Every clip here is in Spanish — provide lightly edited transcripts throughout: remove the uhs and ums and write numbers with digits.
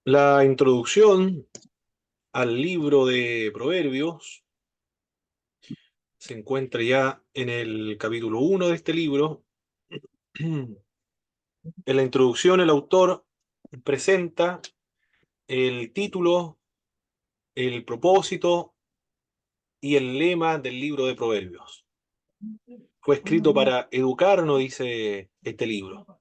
La introducción al libro de Proverbios se encuentra ya en el capítulo 1 de este libro. En la introducción, el autor presenta el título, el propósito y el lema del libro de Proverbios. Fue escrito para educarnos, dice este libro,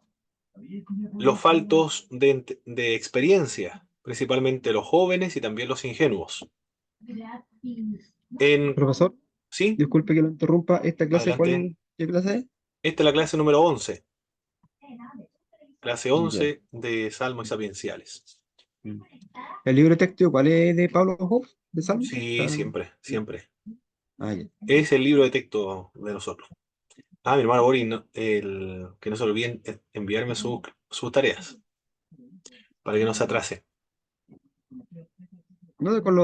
los faltos de experiencia, principalmente los jóvenes y también los ingenuos. En, Profesor, sí, disculpe que lo interrumpa. ¿Esta clase adelante. qué clase es? Esta es la clase número 11, clase Ya. 11 de Salmos y Sapienciales. Mm. ¿El libro de texto cuál es de Pablo Hoff? ¿De Salmo? Sí, siempre, siempre. Ah, ya. Es el libro de texto de nosotros. Ah, mi hermano Boris, que no se olviden enviarme sus tareas para que no se atrase. No, con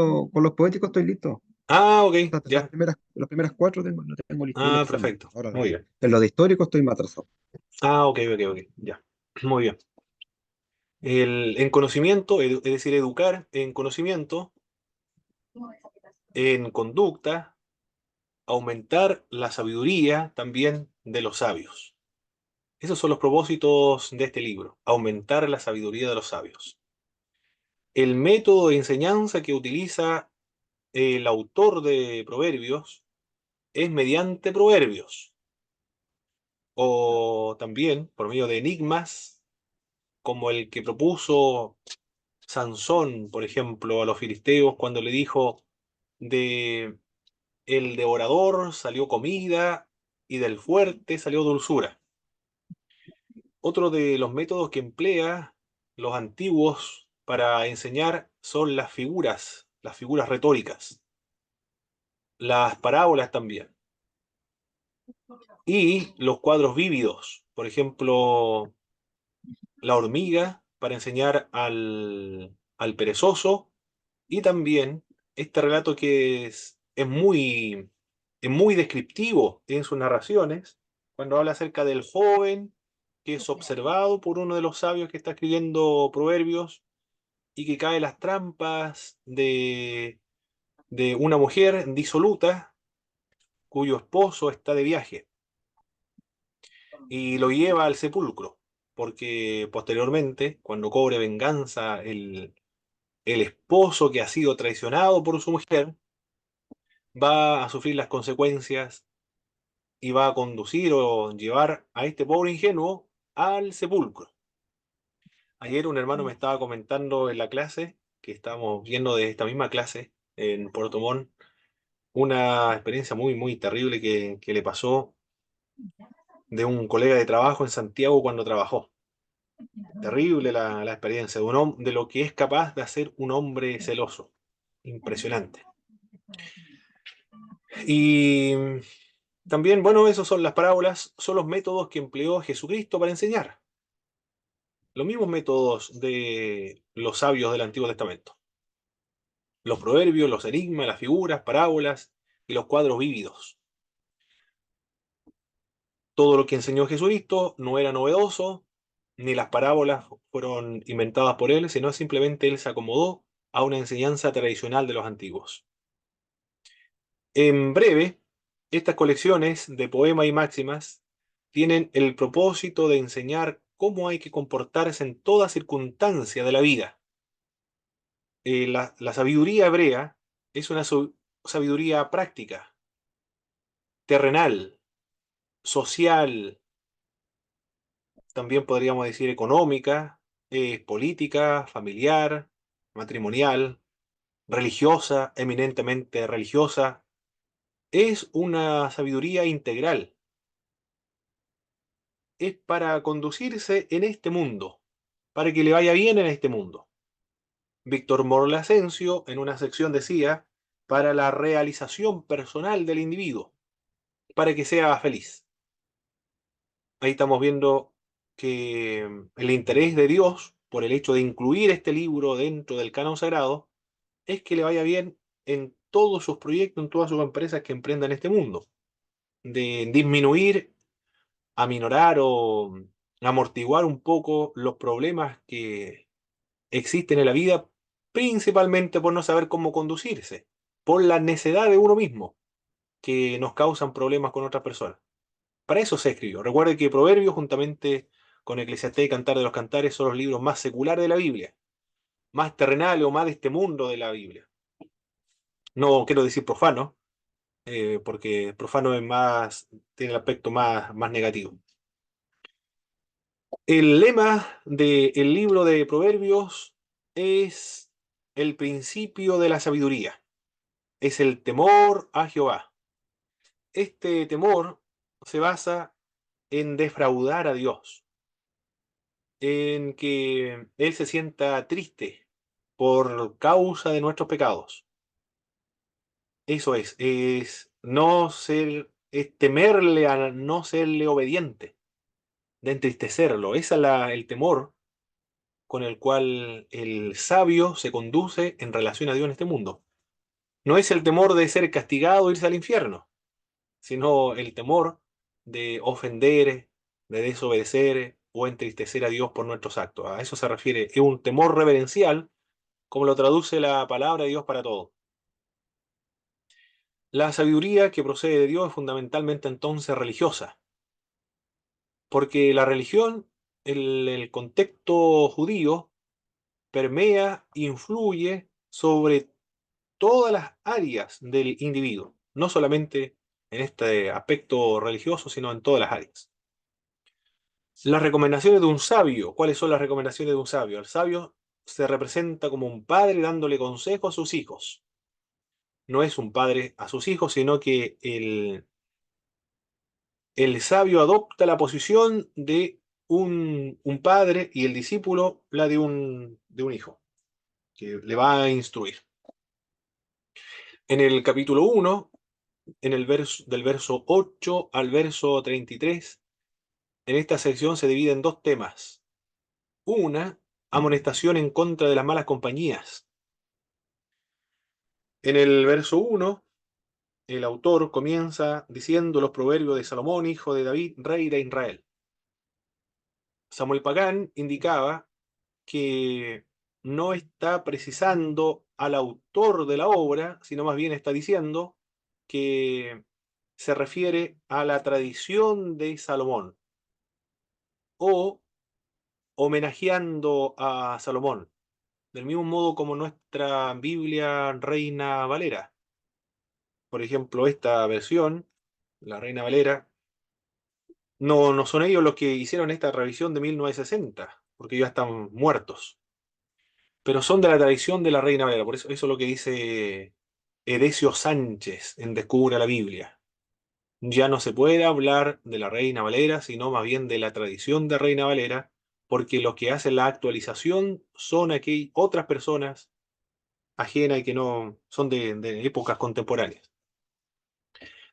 los poéticos estoy listo. Ah, ok, Hasta ya. las primeras cuatro lo tengo listo y el Ah, examen. perfecto. Ahora, Muy bien. en lo de histórico estoy más atrasado. Ah, ok, ok, ok. Ya. Muy bien. En conocimiento, es decir, educar en conocimiento, en conducta, aumentar la sabiduría también de los sabios. Esos son los propósitos de este libro, aumentar la sabiduría de los sabios. El método de enseñanza que utiliza el autor de Proverbios es mediante proverbios o también por medio de enigmas como el que propuso Sansón, por ejemplo, a los filisteos cuando le dijo de el devorador salió comida y del fuerte salió dulzura. Otro de los métodos que emplea los antiguos para enseñar son las figuras retóricas, las parábolas también, y los cuadros vívidos. Por ejemplo, la hormiga para enseñar al perezoso, y también este relato que es muy descriptivo en sus narraciones, cuando habla acerca del joven que es observado por uno de los sabios que está escribiendo Proverbios y que cae en las trampas de una mujer disoluta cuyo esposo está de viaje y lo lleva al sepulcro, porque posteriormente, cuando cobre venganza el esposo que ha sido traicionado por su mujer, va a sufrir las consecuencias y va a conducir o llevar a este pobre ingenuo al sepulcro. Ayer un hermano me estaba comentando en la clase, que estábamos viendo de esta misma clase en Puerto Montt, una experiencia muy, muy terrible que le pasó de un colega de trabajo en Santiago cuando trabajó. Terrible la experiencia de lo que es capaz de hacer un hombre celoso. Impresionante. Y también, bueno, esos son las parábolas, son los métodos que empleó Jesucristo para enseñar. Los mismos métodos de los sabios del Antiguo Testamento. Los proverbios, los enigmas, las figuras, parábolas y los cuadros vívidos. Todo lo que enseñó Jesucristo no era novedoso, ni las parábolas fueron inventadas por él, sino simplemente él se acomodó a una enseñanza tradicional de los antiguos. En breve, estas colecciones de poemas y máximas tienen el propósito de enseñar cómo hay que comportarse en toda circunstancia de la vida. La sabiduría hebrea es una sabiduría práctica, terrenal, social, también podríamos decir económica, política, familiar, matrimonial, religiosa, eminentemente religiosa. Es una sabiduría integral. Es para conducirse en este mundo, para que le vaya bien en este mundo. Víctor Morla Asensio en una sección decía, para la realización personal del individuo, para que sea feliz. Ahí estamos viendo que el interés de Dios por el hecho de incluir este libro dentro del canon sagrado es que le vaya bien en todos sus proyectos, en todas sus empresas que emprendan en este mundo. De disminuir, aminorar o amortiguar un poco los problemas que existen en la vida, principalmente por no saber cómo conducirse, por la necedad de uno mismo, que nos causan problemas con otras personas. Para eso se escribió. Recuerde que Proverbios, juntamente con Eclesiastés y Cantar de los Cantares, son los libros más seculares de la Biblia, más terrenales o más de este mundo de la Biblia. No quiero decir profano, porque profano es más, tiene el aspecto más negativo. El lema del libro de Proverbios es el principio de la sabiduría, es el temor a Jehová. Este temor se basa en defraudar a Dios, en que Él se sienta triste por causa de nuestros pecados. Eso es no ser, es temerle a no serle obediente, de entristecerlo. Ese es el temor con el cual el sabio se conduce en relación a Dios en este mundo. No es el temor de ser castigado o irse al infierno, sino el temor de ofender, de desobedecer o entristecer a Dios por nuestros actos. A eso se refiere, es un temor reverencial, como lo traduce la palabra de Dios para todo. La sabiduría que procede de Dios es fundamentalmente entonces religiosa, porque la religión, el contexto judío, permea, influye sobre todas las áreas del individuo, no solamente en este aspecto religioso, sino en todas las áreas. Las recomendaciones de un sabio, ¿cuáles son las recomendaciones de un sabio? El sabio se representa como un padre dándole consejo a sus hijos. No es un padre a sus hijos, sino que el sabio adopta la posición de un padre y el discípulo la de un hijo, que le va a instruir. En el capítulo 1, en el verso, del verso 8 al verso 33, en esta sección se divide en dos temas. Una, amonestación en contra de las malas compañías. En el verso 1, el autor comienza diciendo los proverbios de Salomón, hijo de David, rey de Israel. Samuel Pagán indicaba que no está precisando al autor de la obra, sino más bien está diciendo que se refiere a la tradición de Salomón o homenajeando a Salomón, del mismo modo como nuestra Biblia Reina Valera. Por ejemplo, esta versión, la Reina Valera, no son ellos los que hicieron esta revisión de 1960, porque ya están muertos, pero son de la tradición de la Reina Valera. Por eso es lo que dice Edesio Sánchez en Descubre la Biblia. Ya no se puede hablar de la Reina Valera, sino más bien de la tradición de Reina Valera, porque los que hacen la actualización son aquí otras personas ajenas y que no son de épocas contemporáneas.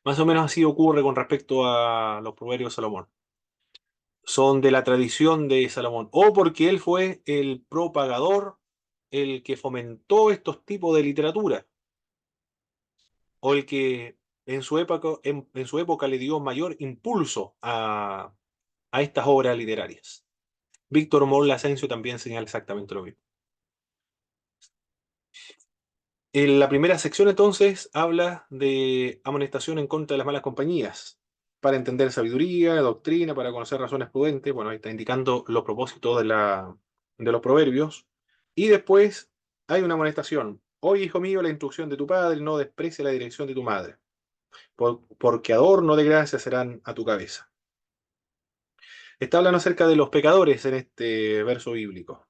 Más o menos así ocurre con respecto a los proverbios de Salomón. Son de la tradición de Salomón, o porque él fue el propagador, el que fomentó estos tipos de literatura, o el que en su época le dio mayor impulso a estas obras literarias. Víctor Moll Asensio también señala exactamente lo mismo. En la primera sección entonces habla de amonestación en contra de las malas compañías, para entender sabiduría, doctrina, para conocer razones prudentes. Bueno, ahí está indicando los propósitos de los proverbios. Y después hay una amonestación. Oye, hijo mío, la instrucción de tu padre, no desprecie la dirección de tu madre, porque adorno de gracia serán a tu cabeza. Está hablando acerca de los pecadores en este verso bíblico.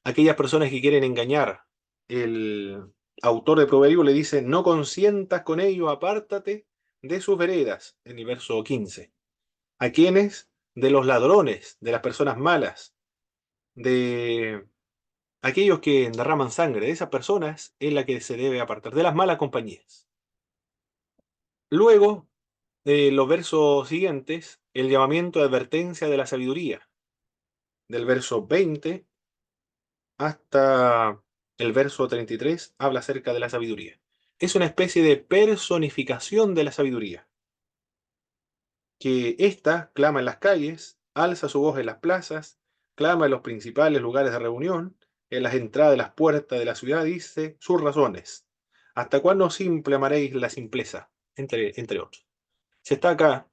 Aquellas personas que quieren engañar. El autor de Proverbios le dice, no consientas con ellos, apártate de sus veredas, en el verso 15. ¿A quiénes? De los ladrones, de las personas malas, de aquellos que derraman sangre, de esas personas es la que se debe apartar, de las malas compañías. Luego, los versos siguientes, el llamamiento de advertencia de la sabiduría, del verso 20 hasta el verso 33 habla acerca de la sabiduría. Es una especie de personificación de la sabiduría, que ésta clama en las calles, alza su voz en las plazas, clama en los principales lugares de reunión, en las entradas de las puertas de la ciudad, dice sus razones. ¿Hasta cuándo simple amaréis la simpleza? Entre otros. Se está acá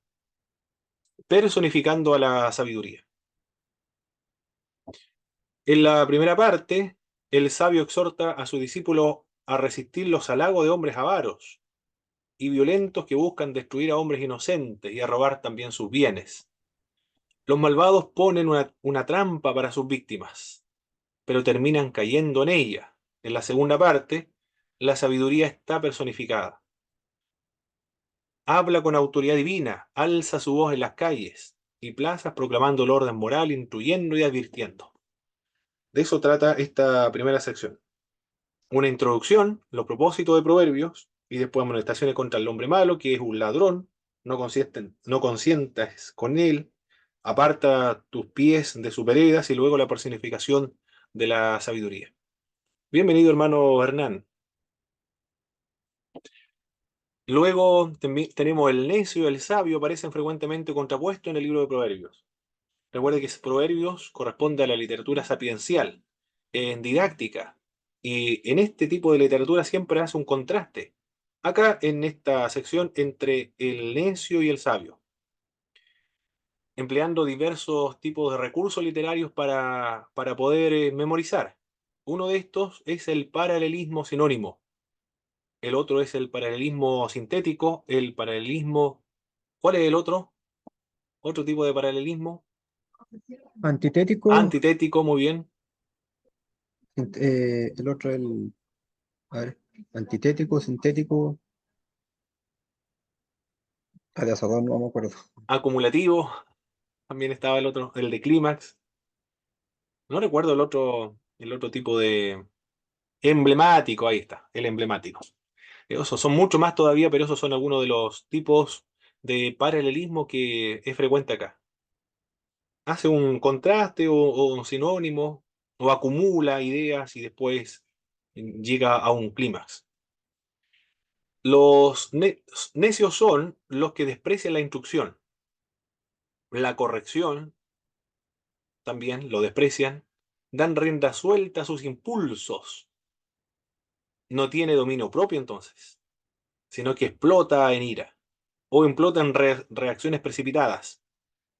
personificando a la sabiduría. En la primera parte, el sabio exhorta a su discípulo a resistir los halagos de hombres avaros y violentos que buscan destruir a hombres inocentes y a robar también sus bienes. Los malvados ponen una trampa para sus víctimas, pero terminan cayendo en ella. En la segunda parte, la sabiduría está personificada. Habla con autoridad divina, alza su voz en las calles y plazas proclamando el orden moral, instruyendo y advirtiendo. De eso trata esta primera sección. Una introducción, los propósitos de Proverbios, y después amonestaciones contra el hombre malo, que es un ladrón, no consientas con él, aparta tus pies de sus veredas, y luego la personificación de la sabiduría. Bienvenido, hermano Hernán. Luego tenemos el necio y el sabio, aparecen frecuentemente contrapuestos en el libro de Proverbios. Recuerde que Proverbios corresponde a la literatura sapiencial, en didáctica, y en este tipo de literatura siempre hace un contraste. Acá en esta sección entre el necio y el sabio, empleando diversos tipos de recursos literarios para poder memorizar. Uno de estos es el paralelismo sinónimo, el otro es el paralelismo sintético, el paralelismo... ¿Cuál es el otro? Otro tipo de paralelismo. Antitético, Antitético, muy bien. el otro, a ver, antitético, sintético, de esos dos no me acuerdo. Acumulativo, también estaba el otro, el de clímax. No recuerdo el otro tipo de emblemático, ahí está, el emblemático. Esos son mucho más todavía, pero esos son algunos de los tipos de paralelismo que es frecuente acá. Hace un contraste o un sinónimo, o acumula ideas y después llega a un clímax. Los necios son los que desprecian la instrucción, la corrección, también lo desprecian, dan rienda suelta a sus impulsos. No tiene dominio propio entonces, sino que explota en ira o implota en reacciones precipitadas.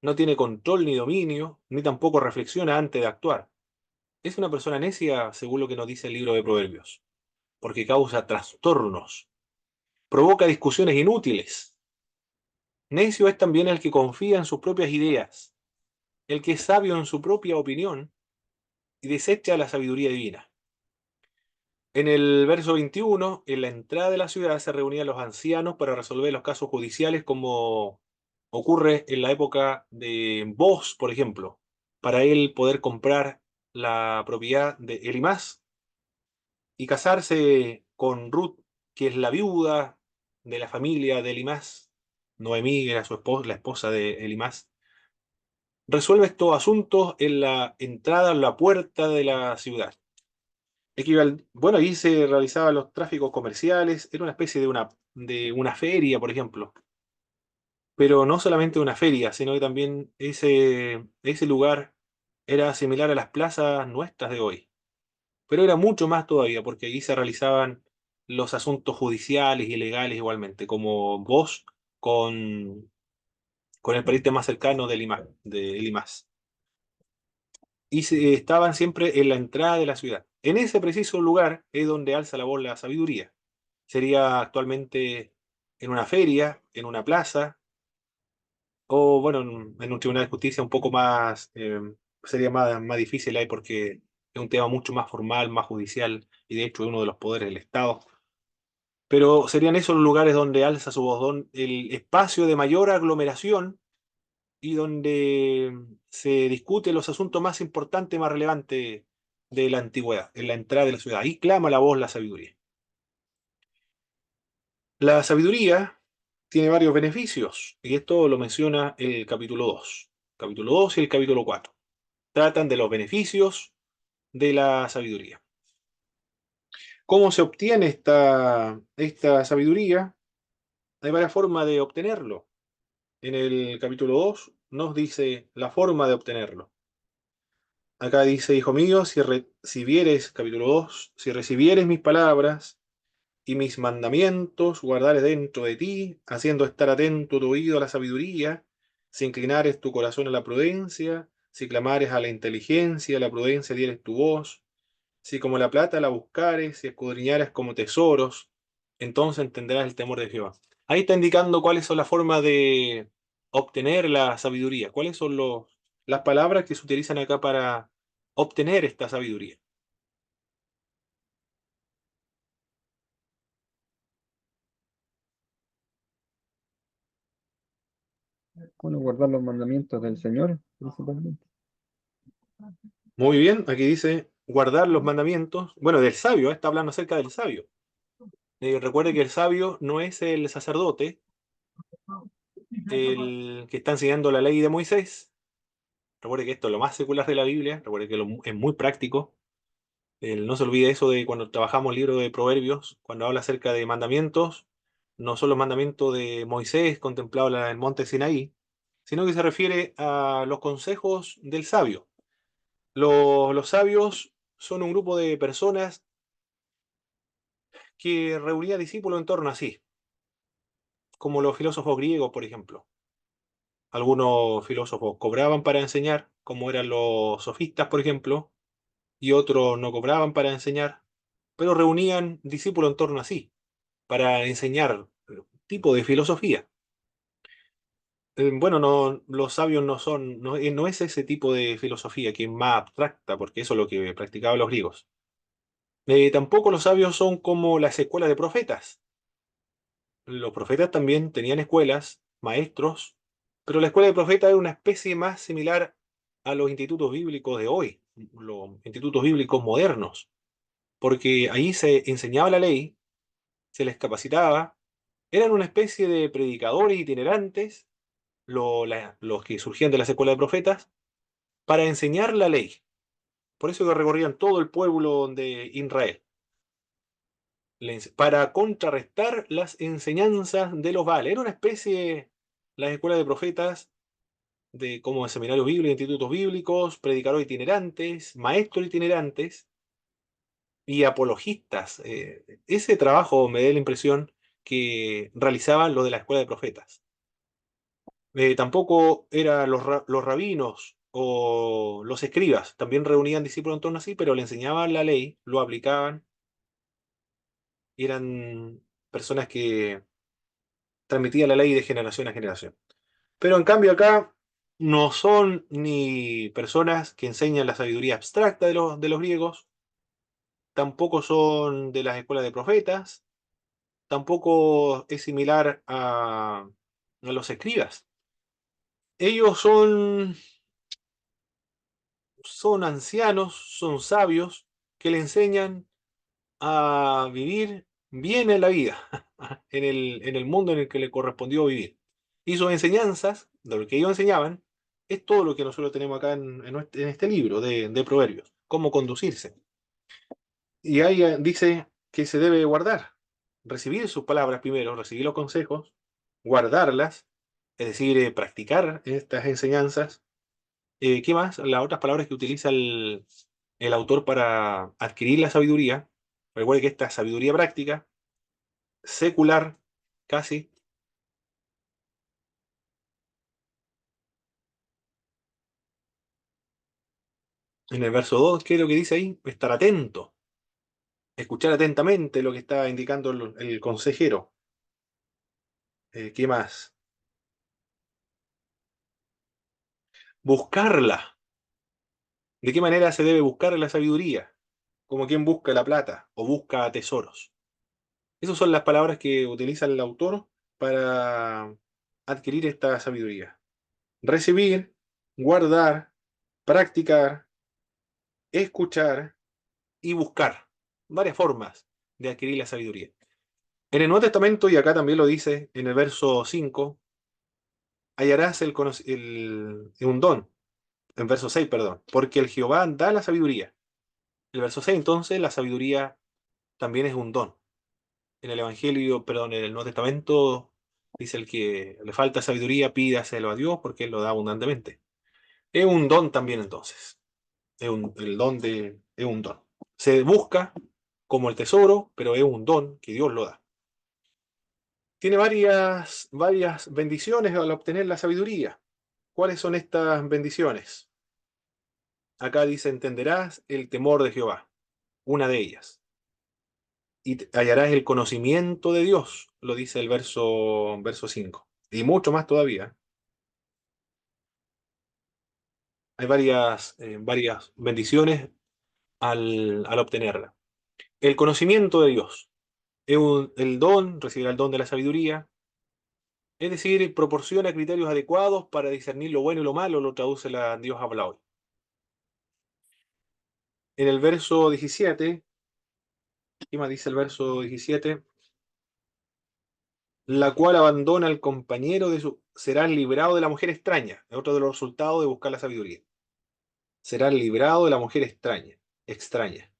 No tiene control ni dominio, ni tampoco reflexiona antes de actuar. Es una persona necia, según lo que nos dice el libro de Proverbios, porque causa trastornos, provoca discusiones inútiles. Necio es también el que confía en sus propias ideas, el que es sabio en su propia opinión y desecha la sabiduría divina. En el verso 21, en la entrada de la ciudad se reunían los ancianos para resolver los casos judiciales como ocurre en la época de Boz, por ejemplo, para él poder comprar la propiedad de Elimás y casarse con Ruth, que es la viuda de la familia de Elimás. Noemí era su esposa, la esposa de Elimás. Resuelve estos asuntos en la entrada, en la puerta de la ciudad. Bueno, ahí se realizaban los tráficos comerciales, era una especie de una feria, por ejemplo. Pero no solamente una feria, sino que también ese lugar era similar a las plazas nuestras de hoy. Pero era mucho más todavía, porque allí se realizaban los asuntos judiciales y legales igualmente, como vos con el pariente más cercano de Limas. Y estaban siempre en la entrada de la ciudad. En ese preciso lugar es donde alza la voz la sabiduría. Sería actualmente en una feria, en una plaza, o bueno, en un tribunal de justicia un poco más, sería más difícil ahí porque es un tema mucho más formal, más judicial, y de hecho es uno de los poderes del Estado. Pero serían esos los lugares donde alza su voz, el espacio de mayor aglomeración y donde se discuten los asuntos más importantes, más relevantes de la antigüedad, en la entrada de la ciudad. Ahí clama la voz la sabiduría. La sabiduría tiene varios beneficios, y esto lo menciona el capítulo 2. Capítulo 2 y el capítulo 4. Tratan de los beneficios de la sabiduría. ¿Cómo se obtiene esta sabiduría? Hay varias formas de obtenerlo. En el capítulo 2 nos dice la forma de obtenerlo. Acá dice, hijo mío, si vieres, capítulo 2, si recibieres mis palabras y mis mandamientos, guardares dentro de ti, haciendo estar atento tu oído a la sabiduría, si inclinares tu corazón a la prudencia, si clamares a la inteligencia, a la prudencia dieres tu voz, si como la plata la buscares, si escudriñares como tesoros, entonces entenderás el temor de Jehová. Ahí está indicando cuáles son las formas de obtener la sabiduría, cuáles son las palabras que se utilizan acá para obtener esta sabiduría. Bueno, guardar los mandamientos del Señor, principalmente. Muy bien, aquí dice guardar los mandamientos. Bueno, del sabio, está hablando acerca del sabio. Recuerde que el sabio no es el sacerdote, el que está enseñando la ley de Moisés. Recuerde que esto es lo más secular de la Biblia, recuerde que es muy práctico. No se olvide eso de cuando trabajamos el libro de Proverbios, cuando habla acerca de mandamientos, no son los mandamientos de Moisés contemplados en el monte Sinaí, sino que se refiere a los consejos del sabio. Los sabios son un grupo de personas que reunía discípulos en torno a sí, como los filósofos griegos, por ejemplo. Algunos filósofos cobraban para enseñar, como eran los sofistas, por ejemplo, y otros no cobraban para enseñar, pero reunían discípulos en torno a sí, para enseñar tipo de filosofía. Bueno, no, los sabios no son, no, no es ese tipo de filosofía que es más abstracta, porque eso es lo que practicaban los griegos. Tampoco los sabios son como las escuelas de profetas. Los profetas también tenían escuelas, maestros, pero la escuela de profetas era una especie más similar a los institutos bíblicos de hoy, los institutos bíblicos modernos, porque ahí se enseñaba la ley, se les capacitaba, eran una especie de predicadores itinerantes, los que surgían de las escuelas de profetas, para enseñar la ley. Por eso que recorrían todo el pueblo de Israel, para contrarrestar las enseñanzas de los Baales. Era una especie, las escuelas de profetas, de como seminarios bíblicos, institutos bíblicos, predicadores itinerantes, maestros itinerantes y apologistas. Ese trabajo me da la impresión que realizaban los de la escuela de profetas. Tampoco eran los rabinos o los escribas, también reunían discípulos en torno a sí, pero le enseñaban la ley, lo aplicaban, y eran personas que transmitían la ley de generación a generación. Pero en cambio acá no son ni personas que enseñan la sabiduría abstracta de los griegos, tampoco son de las escuelas de profetas, tampoco es similar a los escribas. Ellos son ancianos, son sabios, que le enseñan a vivir bien en la vida, en el mundo en el que le correspondió vivir. Y sus enseñanzas, de lo que ellos enseñaban, es todo lo que nosotros tenemos acá en este libro de Proverbios, cómo conducirse. Y ahí dice que se debe guardar, recibir sus palabras primero, recibir los consejos, guardarlas, es decir, practicar estas enseñanzas. ¿Qué más? Las otras palabras que utiliza el autor para adquirir la sabiduría. Recuerde que esta sabiduría práctica, secular, casi, en el verso 2, ¿qué es lo que dice ahí? Estar atento, escuchar atentamente lo que está indicando el consejero. ¿Qué más? Buscarla. ¿De qué manera se debe buscar la sabiduría? Como quien busca la plata o busca tesoros. Esas son las palabras que utiliza el autor para adquirir esta sabiduría. Recibir, guardar, practicar, escuchar y buscar. Varias formas de adquirir la sabiduría. En el Nuevo Testamento, y acá también lo dice en el verso 5, hallarás un don. En verso 6, perdón. Porque el Jehová da la sabiduría. El verso 6, entonces, la sabiduría también es un don. En el Evangelio, perdón, en el Nuevo Testamento, dice el que le falta sabiduría, pídaselo a Dios porque Él lo da abundantemente. Es un don también entonces. El don es un don. Se busca como el tesoro, pero es un don que Dios lo da. Tiene varias bendiciones al obtener la sabiduría. ¿Cuáles son estas bendiciones? Acá dice, entenderás el temor de Jehová, una de ellas. Y hallarás el conocimiento de Dios, lo dice el verso 5. Y mucho más todavía. Hay varias bendiciones al obtenerla. El conocimiento de Dios. El don, recibirá el don de la sabiduría. Es decir, proporciona criterios adecuados para discernir lo bueno y lo malo, lo traduce la Dios habla hoy. En el verso 17, ¿qué más dice el verso 17? La cual abandona al compañero de su... será librado de la mujer extraña. Es otro de los resultados de buscar la sabiduría. Será librado de la mujer extraña.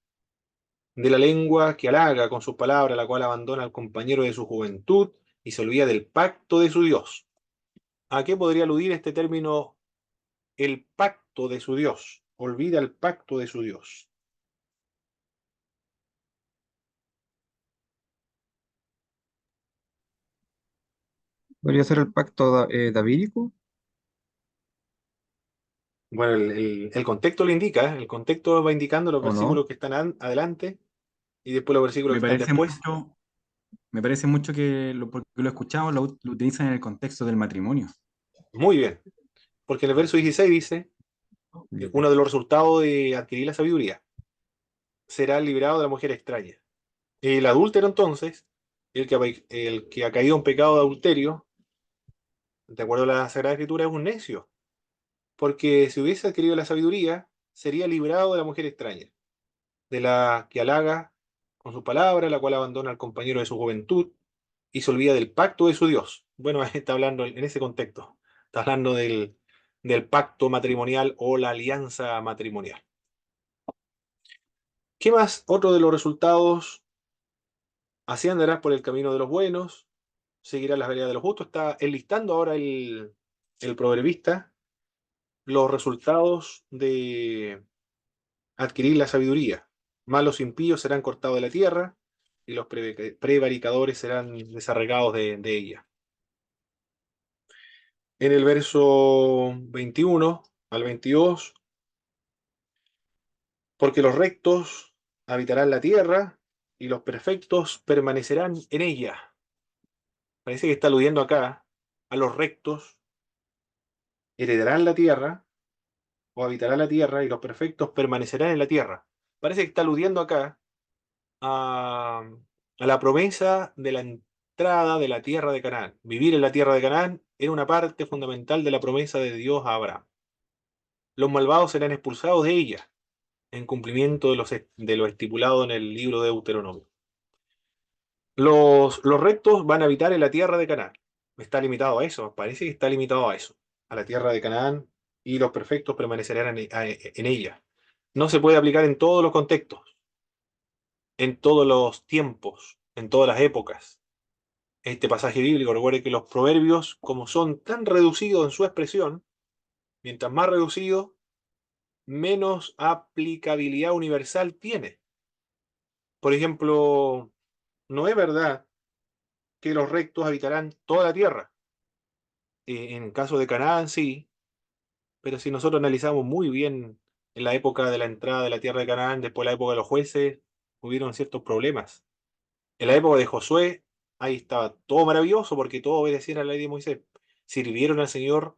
De la lengua que halaga con sus palabras, la cual abandona al compañero de su juventud y se olvida del pacto de su Dios. ¿A qué podría aludir este término, el pacto de su Dios? Olvida el pacto de su Dios. ¿Podría ser el pacto davídico Bueno, el contexto lo indica, ¿eh? El contexto va indicando los o no? versículos que están adelante y después los versículos Me que están parece después. mucho, me parece mucho que porque lo he escuchado, lo utilizan en el contexto del matrimonio. Muy bien, porque en el verso 16 dice, uno de los resultados de adquirir la sabiduría será librado de la mujer extraña. El adúltero entonces, el que ha caído en pecado de adulterio, de acuerdo a la Sagrada Escritura, es un necio, porque si hubiese adquirido la sabiduría, sería librado de la mujer extraña, de la que halaga con su palabra, la cual abandona al compañero de su juventud y se olvida del pacto de su Dios. Bueno, está hablando en ese contexto, está hablando del pacto matrimonial o la alianza matrimonial. ¿Qué más? Otro de los resultados, así andarás por el camino de los buenos, seguirás las veredas de los justos. Está enlistando ahora el proverbista los resultados de adquirir la sabiduría. Malos impíos serán cortados de la tierra y los prevaricadores serán desarraigados de ella. En el verso 21 al 22, porque los rectos habitarán la tierra y los perfectos permanecerán en ella. Parece que está aludiendo acá a los rectos heredarán la tierra o habitarán la tierra y los perfectos permanecerán en la tierra. Parece que está aludiendo acá a, a la promesa de la entrada de la tierra de Canaán. Vivir en la tierra de Canaán era una parte fundamental de la promesa de Dios a Abraham. Los malvados serán expulsados de ella, en cumplimiento de lo estipulado en el libro de Deuteronomio. Los rectos van a habitar en la tierra de Canaán. Está limitado a eso, parece que está limitado a eso, a la tierra de Canaán, y los perfectos permanecerán en ella. No se puede aplicar en todos los contextos, en todos los tiempos, en todas las épocas. Este pasaje bíblico, recuerde que los proverbios, como son tan reducidos en su expresión, mientras más reducido, menos aplicabilidad universal tiene. Por ejemplo, no es verdad que los rectos habitarán toda la tierra. En caso de Canaán, sí, pero si nosotros analizamos muy bien en la época de la entrada de la tierra de Canaán, después de la época de los jueces, hubieron ciertos problemas. En la época de Josué, ahí estaba todo maravilloso porque todos obedecían a la ley de Moisés. Sirvieron al Señor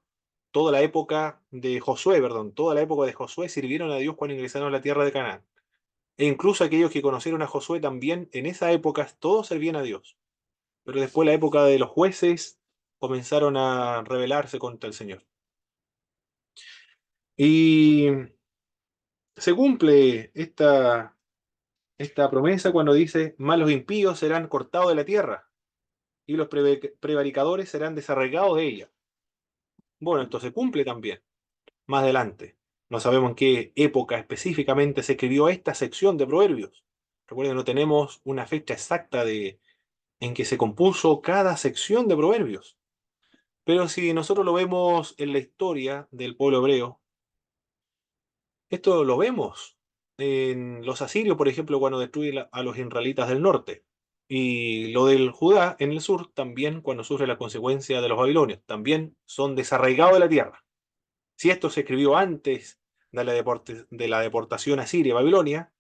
toda la época de Josué, perdón, toda la época de Josué sirvieron a Dios cuando ingresaron a la tierra de Canaán. E incluso aquellos que conocieron a Josué también en esa época, todos servían a Dios. Pero después la época de los jueces comenzaron a rebelarse contra el Señor. Y se cumple esta promesa cuando dice, malos impíos serán cortados de la tierra y los prevaricadores serán desarraigados de ella. Bueno, esto se cumple también más adelante. No sabemos en qué época específicamente se escribió esta sección de Proverbios. Recuerden, no tenemos una fecha exacta en que se compuso cada sección de Proverbios. Pero si nosotros lo vemos en la historia del pueblo hebreo, esto lo vemos en los asirios, por ejemplo, cuando destruyen a los israelitas del norte. Y lo del Judá en el sur también cuando sufre la consecuencia de los babilonios. También son desarraigados de la tierra. Si esto se escribió antes de la deportación asiria babilónica,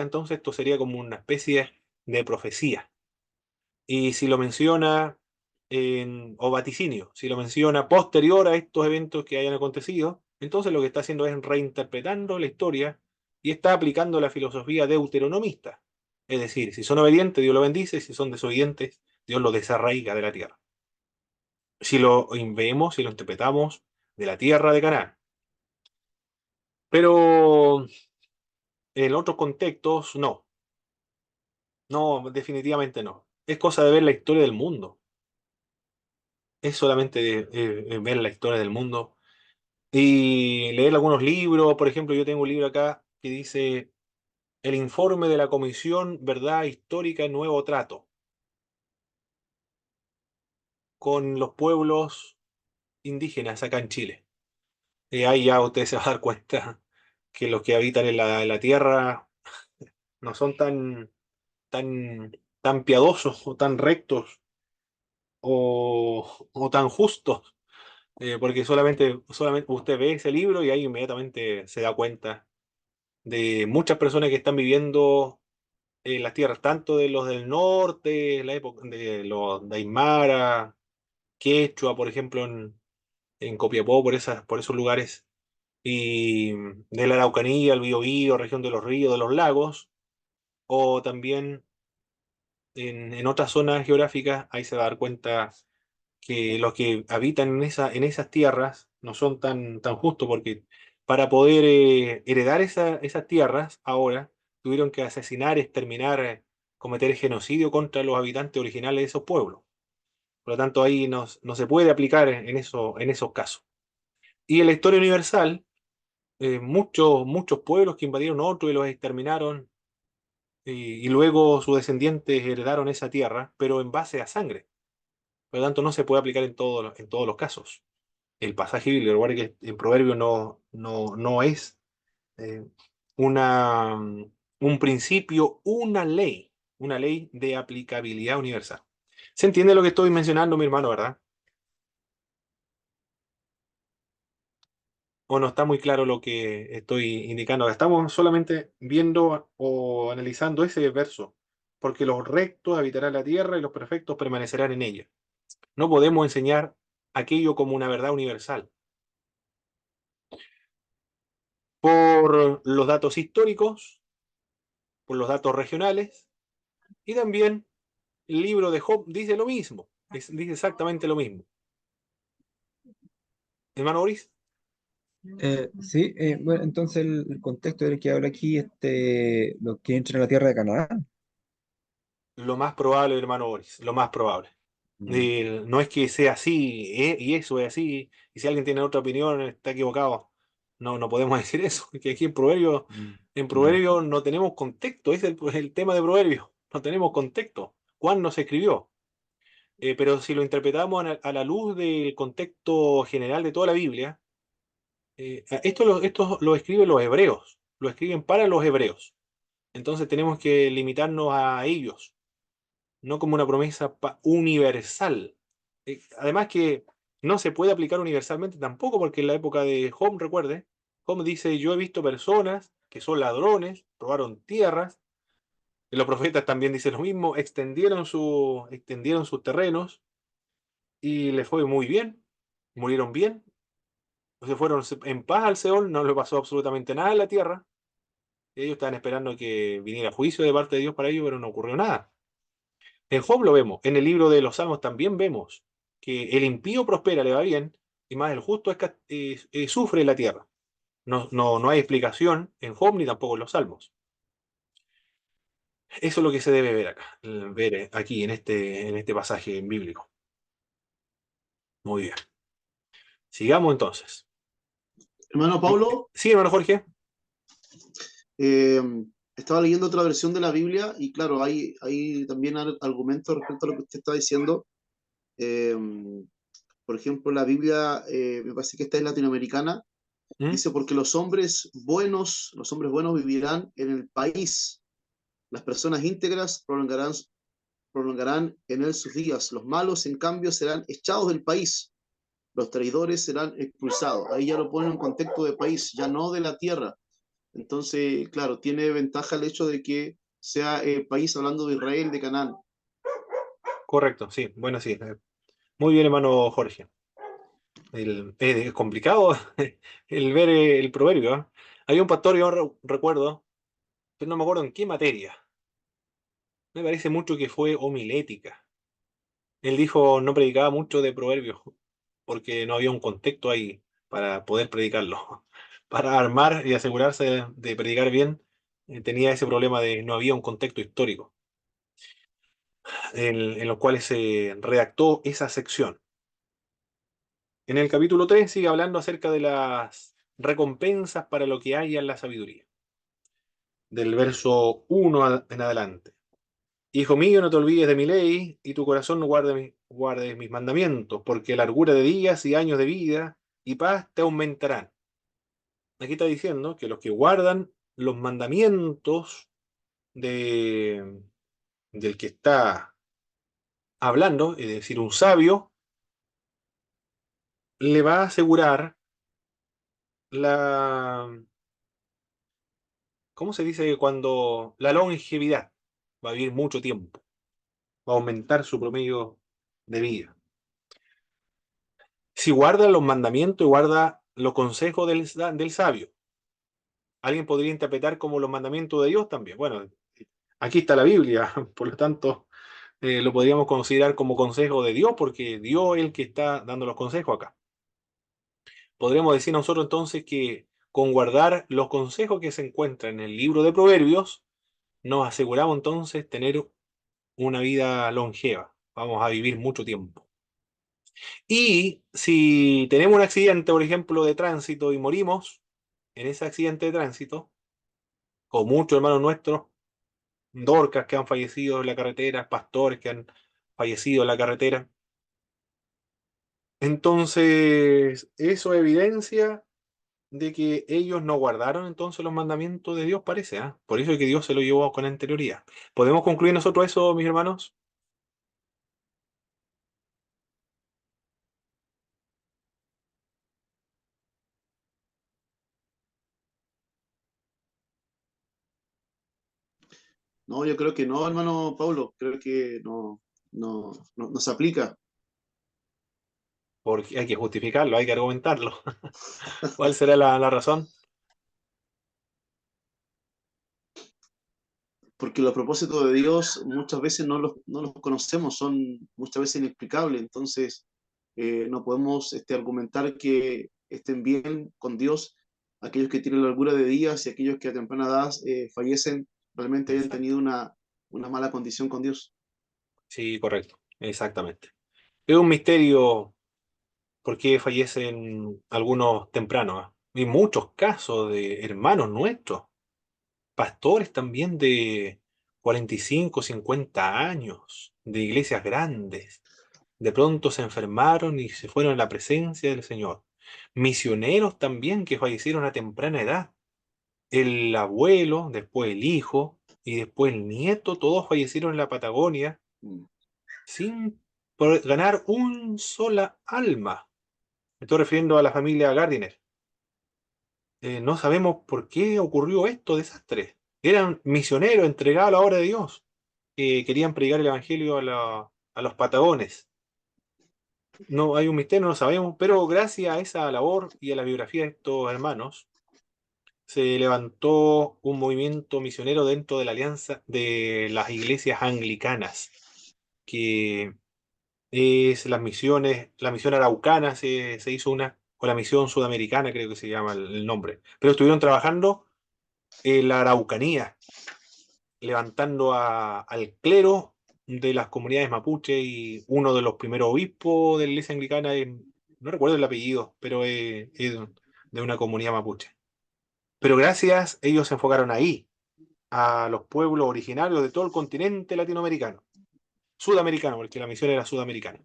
entonces esto sería como una especie de profecía. Y si lo menciona o vaticinio, si lo menciona posterior a estos eventos que hayan acontecido, entonces lo que está haciendo es reinterpretando la historia y está aplicando la filosofía deuteronomista. Es decir, si son obedientes, Dios lo bendice, si son desobedientes, Dios lo desarraiga de la tierra. Si lo vemos, si lo interpretamos de la tierra de Canaán. Pero en otros contextos, no. No, definitivamente no. Es cosa de ver la historia del mundo. Es solamente ver la historia del mundo y leer algunos libros. Por ejemplo, yo tengo un libro acá que dice El informe de la Comisión Verdad Histórica Nuevo Trato con los pueblos indígenas acá en Chile. Y ahí ya usted se va a dar cuenta que los que habitan en la tierra no son tan piadosos o tan rectos o tan justos, porque solamente usted ve ese libro y ahí inmediatamente se da cuenta de muchas personas que están viviendo en las tierras, tanto de los del norte, la época de los de Aymara, Quechua, por ejemplo, en Copiapó, por esos lugares, y de la Araucanía, el Biobío, región de los ríos, de los lagos, o también en otras zonas geográficas, ahí se va a dar cuenta que los que habitan en esas tierras no son tan justos, porque para poder heredar esas tierras ahora tuvieron que asesinar, exterminar, cometer genocidio contra los habitantes originales de esos pueblos. Por lo tanto, ahí no se puede aplicar en esos casos. Y en la historia universal, muchos pueblos que invadieron otros y los exterminaron, y luego sus descendientes heredaron esa tierra, pero en base a sangre. Por lo tanto, no se puede aplicar en todos los casos. El pasaje bíblico, recuerda que en Proverbio no es eh, un principio, una ley de aplicabilidad universal. ¿Se entiende lo que estoy mencionando, mi hermano, verdad? ¿O no está muy claro lo que estoy indicando? Estamos solamente viendo o analizando ese verso, porque los rectos habitarán la tierra y los perfectos permanecerán en ella. No podemos enseñar aquello como una verdad universal. Por los datos históricos, por los datos regionales, y también el libro de Job dice lo mismo, dice exactamente lo mismo. Hermano Boris, Sí, bueno, entonces el contexto del que habla aquí, los que entran a la tierra de Canaán. lo más probable, hermano Boris, lo más probable. Mm, No es que sea así, y eso es así, y si alguien tiene otra opinión, está equivocado. No podemos decir eso, que aquí mm, en ya. Proverbio no tenemos contexto, ese es el tema de Proverbio, no tenemos contexto. ¿Cuándo se escribió? Pero si lo interpretamos a la luz del contexto general de toda la Biblia, esto lo escriben los hebreos, lo escriben para los hebreos. Entonces tenemos que limitarnos a ellos, no como una promesa universal. Además que no se puede aplicar universalmente tampoco, porque en la época de Job, recuerde, Job dice, yo he visto personas que son ladrones, robaron tierras, y los profetas también dicen lo mismo, extendieron sus terrenos y les fue muy bien, murieron bien, se fueron en paz al Seol, no le pasó absolutamente nada en la tierra. Ellos estaban esperando que viniera juicio de parte de Dios para ellos, pero no ocurrió nada. En Job lo vemos, en el libro de los Salmos también vemos que el impío prospera, le va bien, y más el justo sufre en la tierra. No hay explicación en Job ni tampoco en los Salmos. Eso es lo que se debe ver acá, ver aquí en este pasaje bíblico. Muy bien. Sigamos entonces. Hermano Pablo, Sí, hermano Jorge. eh, estaba leyendo otra versión de la Biblia y claro, hay también argumentos respecto a lo que usted está diciendo. Eh, por ejemplo, la Biblia, me parece que esta es latinoamericana, ¿Mm? dice, porque los hombres buenos vivirán en el país, las personas íntegras prolongarán en él sus días, los malos, en cambio, serán echados del país, los traidores serán expulsados. Ahí ya lo pone en un contexto de país, ya no de la tierra. Entonces, claro, tiene ventaja el hecho de que sea país hablando de Israel, de Canaán. Correcto, sí, bueno, sí. Muy bien, hermano Jorge. Es complicado el ver el proverbio, ¿eh? Había un pastor, yo recuerdo, pero no me acuerdo en qué materia. Me parece mucho que fue homilética. Él dijo, no predicaba mucho de proverbios, porque no había un contexto ahí para poder predicarlo. Para armar y asegurarse de predicar bien, tenía ese problema de no había un contexto histórico en los cuales se redactó esa sección. En el capítulo 3 sigue hablando acerca de las recompensas para lo que haya en la sabiduría. Del verso 1 en adelante. Hijo mío, no te olvides de mi ley, y tu corazón no guarde mis mandamientos, porque largura de días y años de vida y paz te aumentarán. Aquí está diciendo que los que guardan los mandamientos de, del que está hablando, es decir, un sabio, le va a asegurar la, ¿cómo se dice cuando? La longevidad. Va a vivir mucho tiempo, va a aumentar su promedio de vida. Si guarda los mandamientos y guarda los consejos del sabio, alguien podría interpretar como los mandamientos de Dios también. Bueno, aquí está la Biblia, por lo tanto, lo podríamos considerar como consejo de Dios, porque Dios es el que está dando los consejos acá. Podríamos decir nosotros entonces que con guardar los consejos que se encuentran en el libro de Proverbios, nos aseguramos entonces tener una vida longeva. Vamos a vivir mucho tiempo. Y si tenemos un accidente, por ejemplo, de tránsito y morimos en ese accidente de tránsito, o muchos hermanos nuestros, Dorcas que han fallecido en la carretera, pastores que han fallecido en la carretera, entonces eso evidencia de que ellos no guardaron entonces los mandamientos de Dios, parece, ¿ah? Por eso es que Dios se lo llevó con anterioridad. ¿Podemos concluir nosotros eso, mis hermanos? No, yo creo que no, hermano Pablo, creo que no se aplica, Porque hay que justificarlo, hay que argumentarlo. ¿Cuál será la razón? porque los propósitos de Dios muchas veces no los conocemos, son muchas veces inexplicables, entonces no podemos argumentar que estén bien con Dios aquellos que tienen largura de días y aquellos que a temprana edad fallecen, realmente hayan Exacto. tenido una mala condición con Dios. Sí, correcto, exactamente. Es un misterio por qué fallecen algunos tempranos, ¿ah? Hay muchos casos de hermanos nuestros, pastores también de 45, 50 años, de iglesias grandes. De pronto se enfermaron y se fueron a la presencia del Señor. Misioneros también que fallecieron a temprana edad. El abuelo, después el hijo y después el nieto, todos fallecieron en la Patagonia Mm. sin ganar un sola alma. Me estoy refiriendo a la familia Gardiner. No sabemos por qué ocurrió esto desastre. Eran misioneros entregados a la obra de Dios, que querían predicar el evangelio a los patagones. No hay un misterio, no lo sabemos, pero gracias a esa labor y a la biografía de estos hermanos, se levantó un movimiento misionero dentro de la alianza de las iglesias anglicanas, que es las misiones, la misión araucana se hizo una, o la misión sudamericana creo que se llama el nombre, pero estuvieron trabajando en la Araucanía, levantando al clero de las comunidades mapuche y uno de los primeros obispos de la iglesia anglicana, no recuerdo el apellido, pero es de una comunidad mapuche. Pero gracias, ellos se enfocaron ahí. a los pueblos originarios de todo el continente latinoamericano, sudamericano, porque la misión era sudamericana.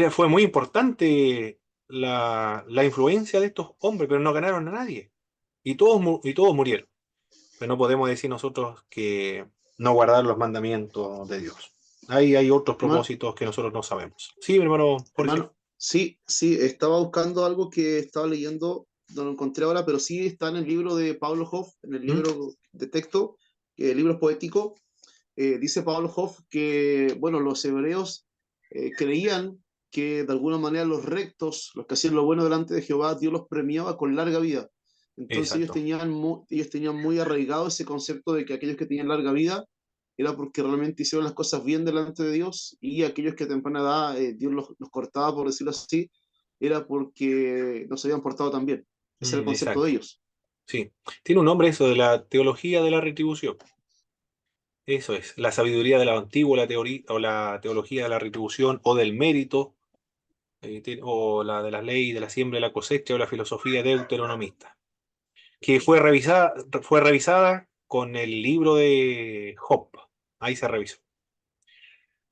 Fue muy importante la influencia de estos hombres, pero no ganaron a nadie. Y todos murieron. Pero no podemos decir nosotros que no guardar los mandamientos de Dios. Ahí hay otros Hermano, propósitos que nosotros no sabemos. Sí, mi hermano Jorge. hermano, sí, sí, estaba buscando algo que estaba leyendo, no lo encontré ahora, pero sí está en el libro de Pablo Hoff, en el ¿Mm? libro de texto, libro poético. Dice Pablo Hoff que, bueno, los hebreos creían que de alguna manera los rectos, los que hacían lo bueno delante de Jehová, Dios los premiaba con larga vida. Entonces Exacto. ellos tenían muy arraigado ese concepto de que aquellos que tenían larga vida era porque realmente hicieron las cosas bien delante de Dios, y aquellos que a temprana edad Dios los cortaba, por decirlo así, era porque no se habían portado tan bien. Ese era el concepto de Exacto. ellos. Sí. Tiene un nombre eso de la teología de la retribución. Eso es, la sabiduría de la antigua, la teoría o la teología de la retribución o del mérito, o la de la ley de la siembra y la cosecha, o la filosofía deuteronomista, que fue revisada con el libro de Job. Ahí se revisó.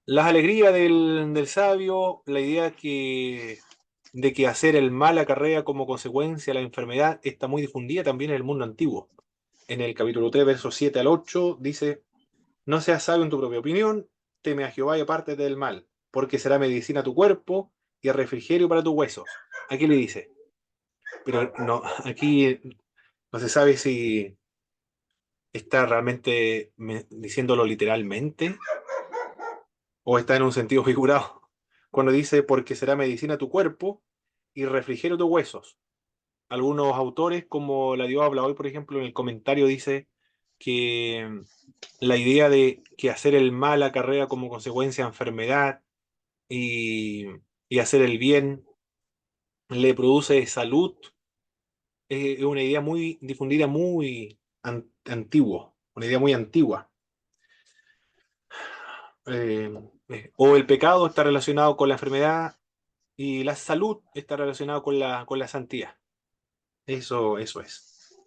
Las alegrías del sabio, la idea de que hacer el mal acarrea como consecuencia la enfermedad, está muy difundida también en el mundo antiguo. En el capítulo 3 versos 7 al 8 dice: no seas sabio en tu propia opinión, teme a Jehová y apártate del mal, porque será medicina a tu cuerpo y refrigerio para tus huesos. Aquí le dice, pero no, aquí no se sabe si está realmente diciéndolo literalmente o está en un sentido figurado. Cuando dice, porque será medicina a tu cuerpo y refrigerio tus huesos. Algunos autores, como la dio habla hoy, por ejemplo, en el comentario dice que la idea de que hacer el mal acarrea como consecuencia enfermedad y, y hacer el bien le produce salud, es una idea muy difundida, muy antigua, una idea muy antigua. Eh, o el pecado está relacionado con la enfermedad y la salud está relacionada con la santidad. Eso es.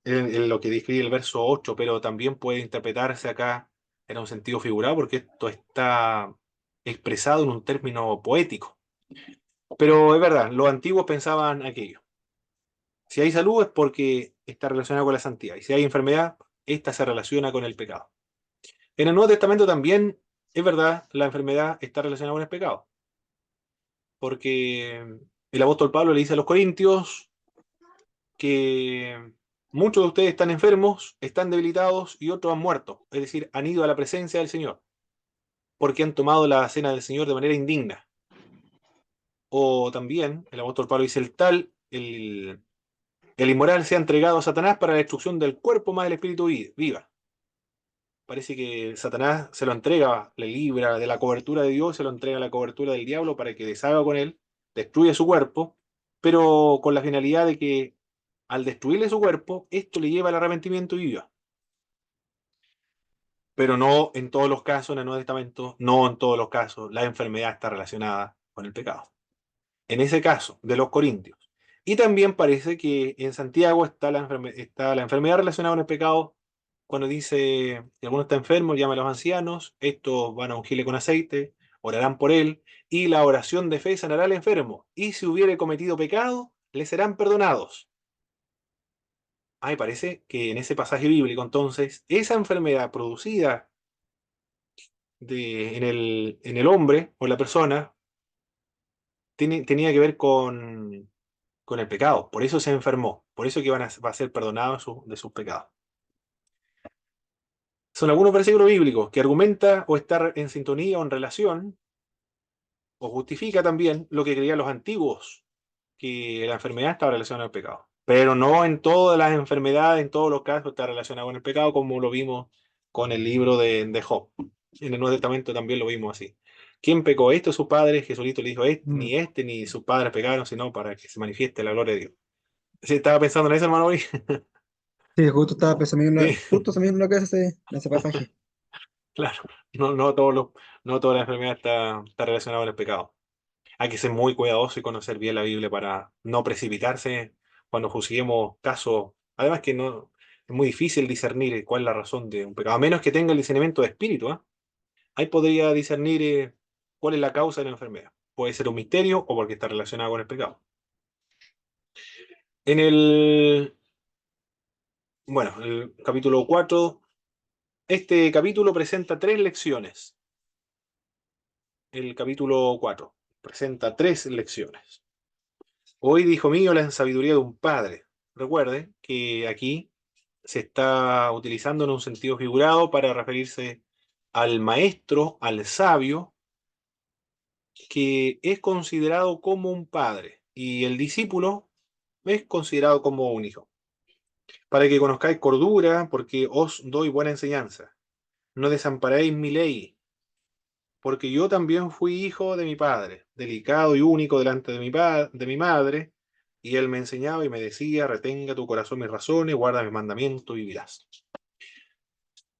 En lo que describe el verso 8, pero también puede interpretarse acá en un sentido figurado, porque esto está expresado en un término poético. Pero es verdad, los antiguos pensaban aquello. Si hay salud es porque está relacionado con la santidad, y si hay enfermedad, esta se relaciona con el pecado. En el Nuevo Testamento también es verdad, la enfermedad está relacionada con el pecado, porque el apóstol Pablo le dice a los corintios que muchos de ustedes están enfermos, están debilitados y otros han muerto, es decir, han ido a la presencia del Señor, porque han tomado la cena del Señor de manera indigna. O también el apóstol Pablo dice, el inmoral se ha entregado a Satanás para la destrucción del cuerpo más del espíritu viva. Parece que Satanás se lo entrega, le libra de la cobertura de Dios, se lo entrega a la cobertura del diablo para que deshaga con él, destruye su cuerpo, pero con la finalidad de que al destruirle su cuerpo, esto le lleva al arrepentimiento y viva. Pero no en todos los casos, en el Nuevo Testamento, no en todos los casos, la enfermedad está relacionada con el pecado. En ese caso, de los corintios. Y también parece que en Santiago está la enfermedad relacionada con el pecado, cuando dice, si alguno está enfermo, llama a los ancianos, estos van a ungirle con aceite, orarán por él, y la oración de fe sanará al enfermo, y si hubiere cometido pecado, le serán perdonados. Ay, parece que en ese pasaje bíblico, entonces, esa enfermedad producida en el hombre o la persona tenía que ver con el pecado. Por eso se enfermó. Por eso que va a ser perdonado de sus pecados. Son algunos versículos bíblicos que argumenta o está en sintonía o en relación o justifica también lo que creían los antiguos, que la enfermedad estaba relacionada al pecado. Pero no en todas las enfermedades, en todos los casos está relacionado con el pecado, como lo vimos con el libro de Job. En el Nuevo Testamento también lo vimos así. ¿Quién pecó? Esto su padre, Jesucristo le dijo, Mm. ni este ni sus padres pecaron, sino para que se manifieste la gloria de Dios. ¿Sí estaba pensando en eso, hermano? Uri? Sí, justo estaba pensando en Sí, justo se me vino en la cabeza ese pasaje. claro. No toda la enfermedad está relacionada con el pecado. Hay que ser muy cuidadoso y conocer bien la Biblia para no precipitarse cuando juzguemos casos. Además que no, Es muy difícil discernir cuál es la razón de un pecado, a menos que tenga el discernimiento de espíritu, ¿ah? Ahí podría discernir cuál es la causa de la enfermedad. Puede ser un misterio o porque está relacionado con el pecado. En el capítulo 4, este capítulo presenta tres lecciones. El capítulo 4 presenta tres lecciones. Oíd, hijo mío, la sabiduría de un padre. Recuerde que aquí se está utilizando en un sentido figurado para referirse al maestro, al sabio, que es considerado como un padre y el discípulo es considerado como un hijo. Para que conozcáis cordura, porque os doy buena enseñanza. No desamparéis mi ley, porque yo también fui hijo de mi padre, delicado y único delante de mi madre, y él me enseñaba y me decía, retenga tu corazón mis razones, guarda mis mandamientos y vivirás.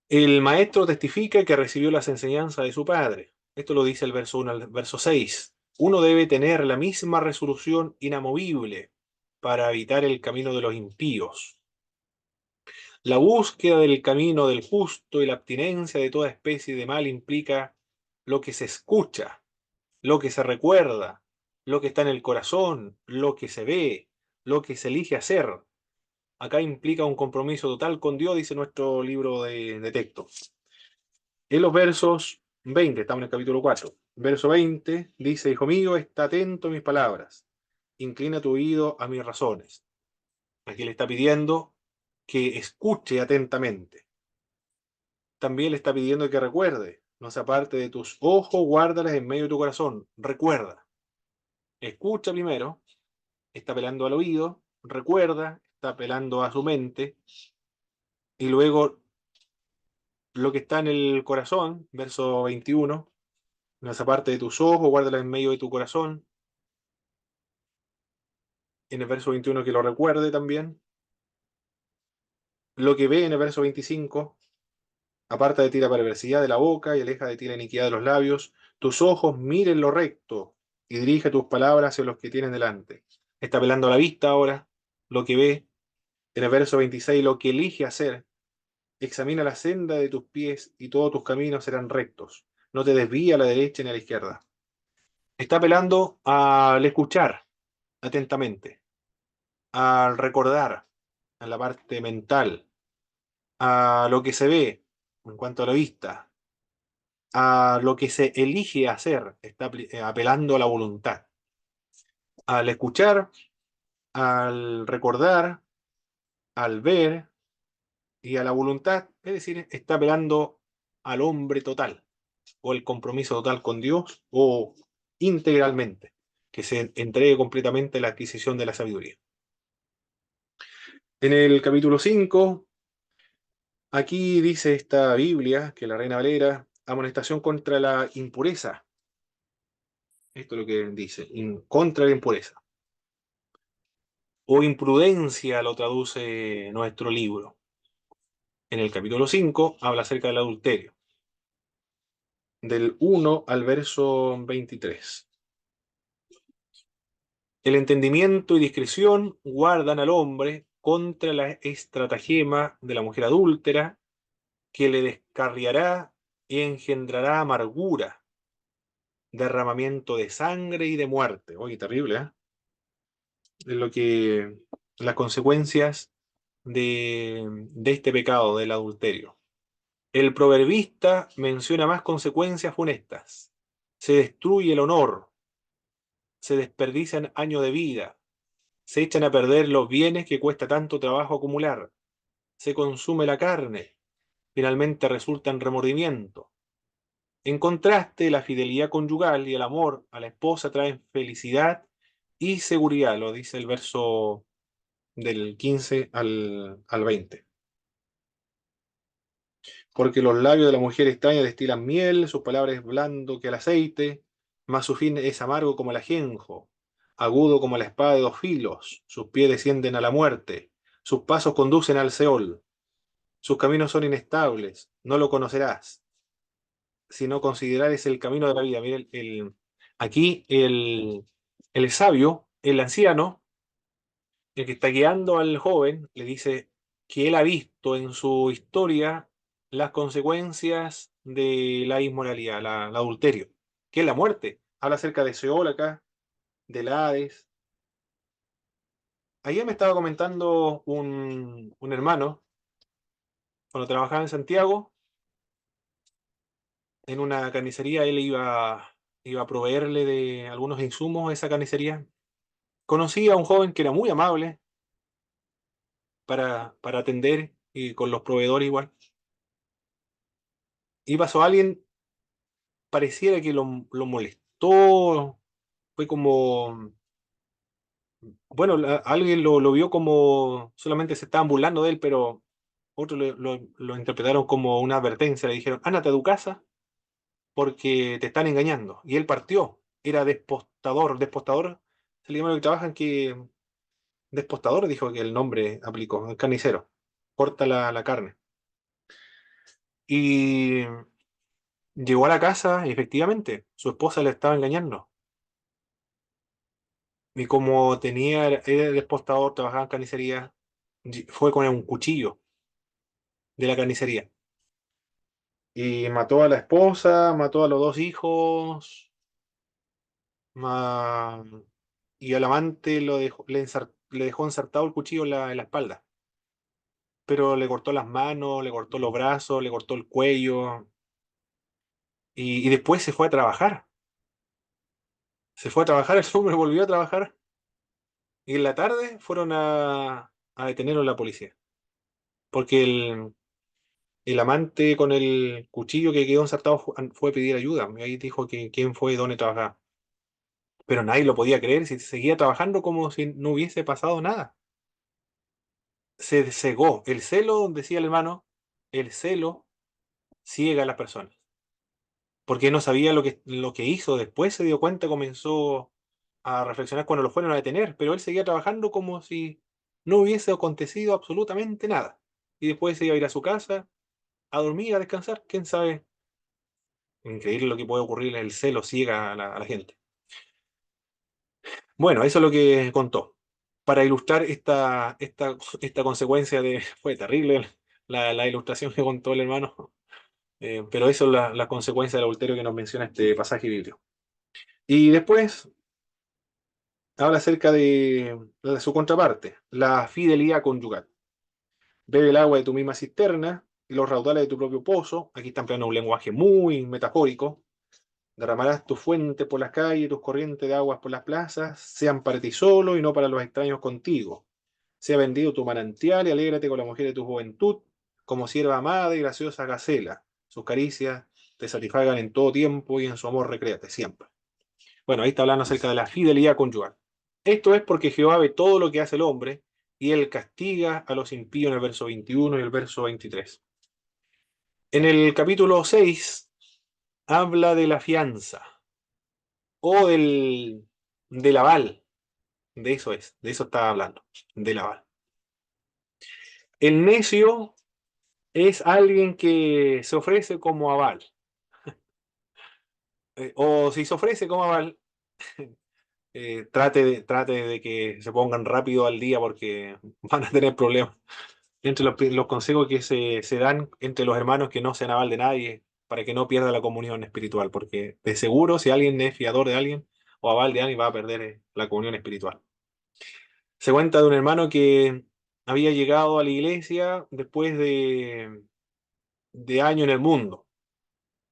El maestro testifica que recibió las enseñanzas de su padre. Esto lo dice el verso 1 al verso 6. Uno debe tener la misma resolución inamovible para evitar el camino de los impíos. La búsqueda del camino del justo y la abstinencia de toda especie de mal implica lo que se escucha, lo que se recuerda, lo que está en el corazón, lo que se ve, lo que se elige hacer. Acá implica un compromiso total con Dios, dice nuestro libro de texto. En los versos 20, estamos en el capítulo 4. Verso 20 dice, hijo mío, está atento a mis palabras, inclina tu oído a mis razones. Aquí le está pidiendo que escuche atentamente. También le está pidiendo que recuerde, no se aparte de tus ojos, guárdalas en medio de tu corazón. Recuerda, escucha primero, está apelando al oído, recuerda, está apelando a su mente, y luego lo que está en el corazón, verso 21, no se aparte de tus ojos, guárdalas en medio de tu corazón. En el verso 21 que lo recuerde también. Lo que ve en el verso 25, aparta de ti la perversidad de la boca y aleja de ti la iniquidad de los labios. Tus ojos miren lo recto y dirige tus palabras hacia los que tienen delante. Está apelando a la vista ahora, lo que ve. En el verso 26, lo que elige hacer. Examina la senda de tus pies y todos tus caminos serán rectos. No te desvíe a la derecha ni a la izquierda. Está apelando al escuchar atentamente, al recordar, a la parte mental, a lo que se ve en cuanto a la vista, a lo que se elige hacer, está apelando a la voluntad. Al escuchar, al recordar, al ver y a la voluntad, es decir, está apelando al hombre total, o el compromiso total con Dios, o integralmente, que se entregue completamente a la adquisición de la sabiduría. En el capítulo 5, aquí dice esta Biblia, que la Reina Valera, amonestación contra la impureza. Esto es lo que dice, contra la impureza. O imprudencia lo traduce nuestro libro. En el capítulo 5 habla acerca del adulterio. Del 1 al verso 23. El entendimiento y discreción guardan al hombre contra la estratagema de la mujer adúltera, que le descarriará y engendrará amargura, derramamiento de sangre y de muerte. Oye, terrible, ¿eh? Es lo que las consecuencias de este pecado del adulterio. El proverbista menciona más consecuencias funestas. Se destruye el honor, se desperdician años de vida, se echan a perder los bienes que cuesta tanto trabajo acumular, se consume la carne, finalmente resulta en remordimiento. En contraste, la fidelidad conyugal y el amor a la esposa traen felicidad y seguridad, lo dice el verso del 15 al 20. Porque los labios de la mujer extraña destilan miel, sus palabras es blando que el aceite, mas su fin es amargo como el ajenjo, agudo como la espada de dos filos, sus pies descienden a la muerte, sus pasos conducen al Seol, sus caminos son inestables, no lo conocerás, si no considerares el camino de la vida. Mira, aquí el sabio, el anciano, el que está guiando al joven, le dice, que él ha visto en su historia las consecuencias de la inmoralidad, el adulterio, que es la muerte. Habla acerca de Seol acá, del Hades. Ayer me estaba comentando un hermano, cuando trabajaba en Santiago, en una carnicería, él iba a proveerle de algunos insumos a esa carnicería. Conocí a un joven que era muy amable para atender y con los proveedores igual. Y pasó alguien, pareciera que lo molestó, fue como, bueno, alguien lo vio como solamente se estaban burlando de él, pero otros lo interpretaron como una advertencia, le dijeron, ándate a tu casa porque te están engañando. Y él partió, era despostador, se le llama lo que trabajan que, despostador, dijo que el nombre aplicó, el carnicero, corta la carne. Y llegó a la casa y efectivamente su esposa le estaba engañando. Y como era despostador, trabajaba en carnicería, fue con un cuchillo de la carnicería. Y mató a la esposa, mató a los dos hijos, ma- y al amante le dejó ensartado el cuchillo en la espalda. Pero le cortó las manos, le cortó los brazos, le cortó el cuello. Y después se fue a trabajar. Se fue a trabajar, el hombre volvió a trabajar. Y en la tarde fueron a detenerlo la policía. Porque el amante con el cuchillo que quedó ensartado fue a pedir ayuda. Y ahí dijo que quién fue y dónde trabajaba. Pero nadie lo podía creer si seguía trabajando como si no hubiese pasado nada. Se cegó. El celo, decía el hermano, el celo ciega a las personas. Porque no sabía lo que hizo. Después se dio cuenta, comenzó a reflexionar cuando lo fueron a detener. Pero él seguía trabajando como si no hubiese acontecido absolutamente nada. Y después se iba a ir a su casa, a dormir, a descansar. ¿Quién sabe? Increíble lo que puede ocurrir, el celo ciega a la gente. Bueno, eso es lo que contó. Para ilustrar esta consecuencia de... Fue terrible la ilustración que contó el hermano, pero eso es la consecuencia del adulterio que nos menciona este pasaje bíblico. Y después habla acerca de su contraparte, la fidelidad conyugal. Bebe el agua de tu misma cisterna y los raudales de tu propio pozo. Aquí está empleando un lenguaje muy metafórico. Derramarás tu fuente por las calles, tus corrientes de aguas por las plazas, sean para ti solo y no para los extraños contigo. Sea vendido tu manantial y alégrate con la mujer de tu juventud, como sierva amada y graciosa gacela. Sus caricias te satisfagan en todo tiempo y en su amor recréate siempre. Bueno, ahí está hablando acerca de la fidelidad conyugal. Esto es porque Jehová ve todo lo que hace el hombre y él castiga a los impíos en el verso 21 y el verso 23. En el capítulo 6 habla de la fianza o del aval. De eso estaba hablando, del aval. El necio es alguien que se ofrece como aval. O si se ofrece como aval, trate de que se pongan rápido al día porque van a tener problemas. Entre los consejos que se dan entre los hermanos, que no sean aval de nadie para que no pierda la comunión espiritual, porque de seguro si alguien es fiador de alguien o aval de alguien va a perder la comunión espiritual. Se cuenta de un hermano que había llegado a la iglesia después de años en el mundo,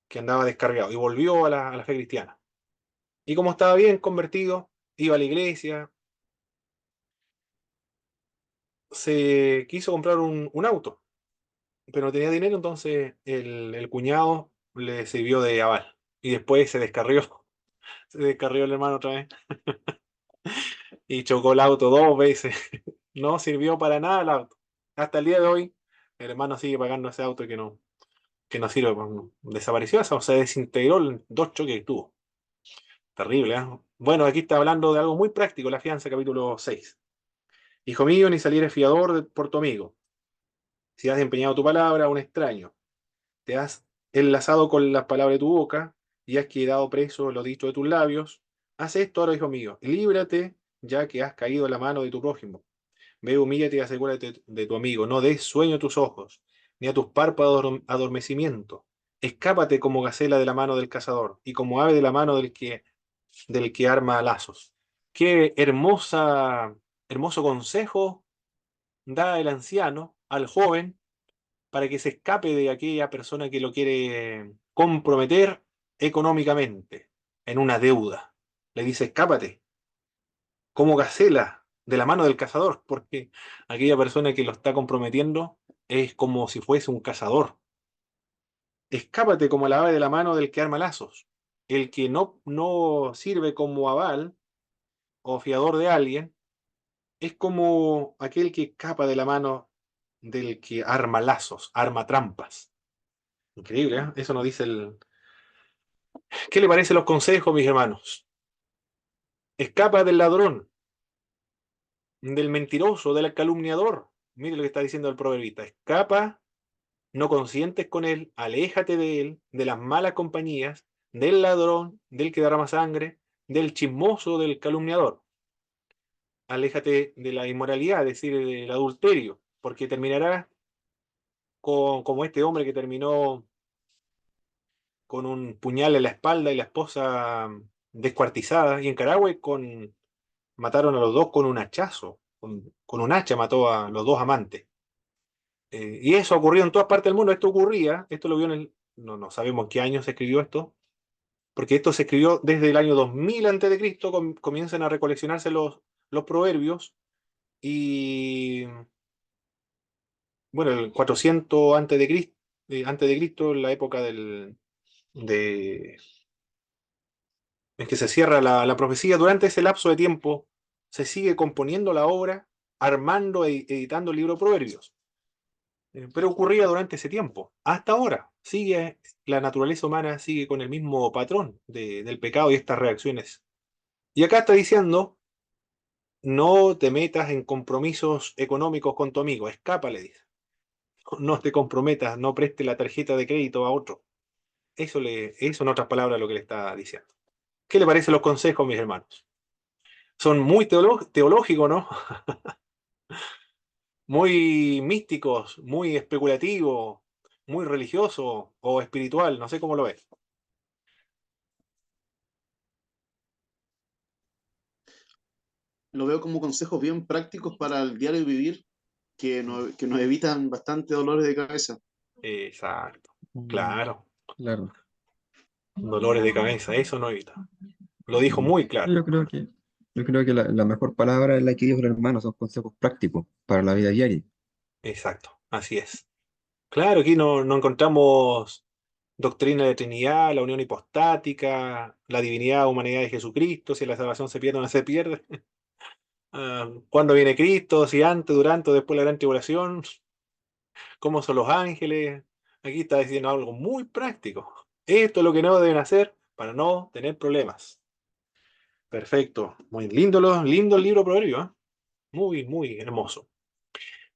que andaba descarriado y volvió a la fe cristiana. Y como estaba bien convertido, iba a la iglesia, se quiso comprar un auto, pero no tenía dinero, entonces el cuñado le sirvió de aval. Y después se descarrió, se descarrió el hermano otra vez y chocó el auto 2 veces. No sirvió para nada el auto. Hasta el día de hoy, el hermano sigue pagando ese auto que no sirve, pues, no. Desapareció, o sea, se desintegró en 2 choques que tuvo. Terrible, ¿eh? Bueno, aquí está hablando de algo muy práctico, la fianza, capítulo 6. Hijo mío, ni salieres fiador por tu amigo. Si has empeñado tu palabra a un extraño, te has enlazado con las palabras de tu boca y has quedado preso en lo dicho de tus labios, haz esto ahora, hijo mío, y líbrate ya que has caído en la mano de tu prójimo. Ve, humíllate y asegúrate de tu amigo. No des sueño a tus ojos, ni a tus párpados adormecimiento. Escápate como gacela de la mano del cazador, y como ave de la mano del que arma lazos. Qué hermoso consejo da el anciano al joven para que se escape de aquella persona que lo quiere comprometer económicamente en una deuda. Le dice, escápate, como gacela de la mano del cazador, porque aquella persona que lo está comprometiendo es como si fuese un cazador. Escápate como la ave de la mano del que arma lazos. El que no sirve como aval o fiador de alguien es como aquel que escapa de la mano del que arma lazos, arma trampas. Increíble, ¿eh? Eso nos dice el... ¿Qué le parecen los consejos, mis hermanos? Escapa del ladrón, del mentiroso, del calumniador. Mire lo que está diciendo el proverbista. Escapa, no consientes con él, aléjate de él, de las malas compañías, del ladrón, del que derrama sangre, del chismoso, del calumniador. Aléjate de la inmoralidad, es decir, del adulterio, porque terminará como este hombre que terminó con un puñal en la espalda y la esposa descuartizada, y en Carahue mataron a los dos con un hachazo, con un hacha mató a los dos amantes. Y eso ocurrió en todas partes del mundo, esto ocurría, esto lo vio no sabemos en qué año se escribió esto, porque esto se escribió desde el año 2000 antes de Cristo, comienzan a recoleccionarse los proverbios, y bueno, el 400 antes de Cristo, en la época de, en que se cierra la profecía, durante ese lapso de tiempo se sigue componiendo la obra, armando e editando el libro de Proverbios. Pero ocurría durante ese tiempo. Hasta ahora, la naturaleza humana sigue con el mismo patrón del pecado y estas reacciones. Y acá está diciendo, no te metas en compromisos económicos con tu amigo, escapa, le dice. No te comprometas, no preste la tarjeta de crédito a otro. Eso en otras palabras lo que le está diciendo. ¿Qué le parecen los consejos, mis hermanos? Son muy teológicos, ¿no? Muy místicos, muy especulativos, muy religioso o espiritual, no sé cómo lo ves. Lo veo como consejos bien prácticos para el diario vivir que nos evitan bastante dolores de cabeza. Exacto, Mm, claro, claro. dolores de cabeza, eso no evita. Lo dijo muy claro. Yo creo que la mejor palabra es la que dijo el hermano, son consejos prácticos para la vida diaria. Exacto, así es. Claro, aquí no encontramos doctrina de Trinidad, la unión hipostática, la divinidad, humanidad de Jesucristo, si la salvación se pierde o no se pierde. ¿Cuándo viene Cristo? Si antes, durante o después de la gran tribulación. ¿Cómo son los ángeles? Aquí está diciendo algo muy práctico. Esto es lo que no deben hacer para no tener problemas. Perfecto. Muy lindo, lindo el libro Proverbio, ¿eh? Muy, muy hermoso.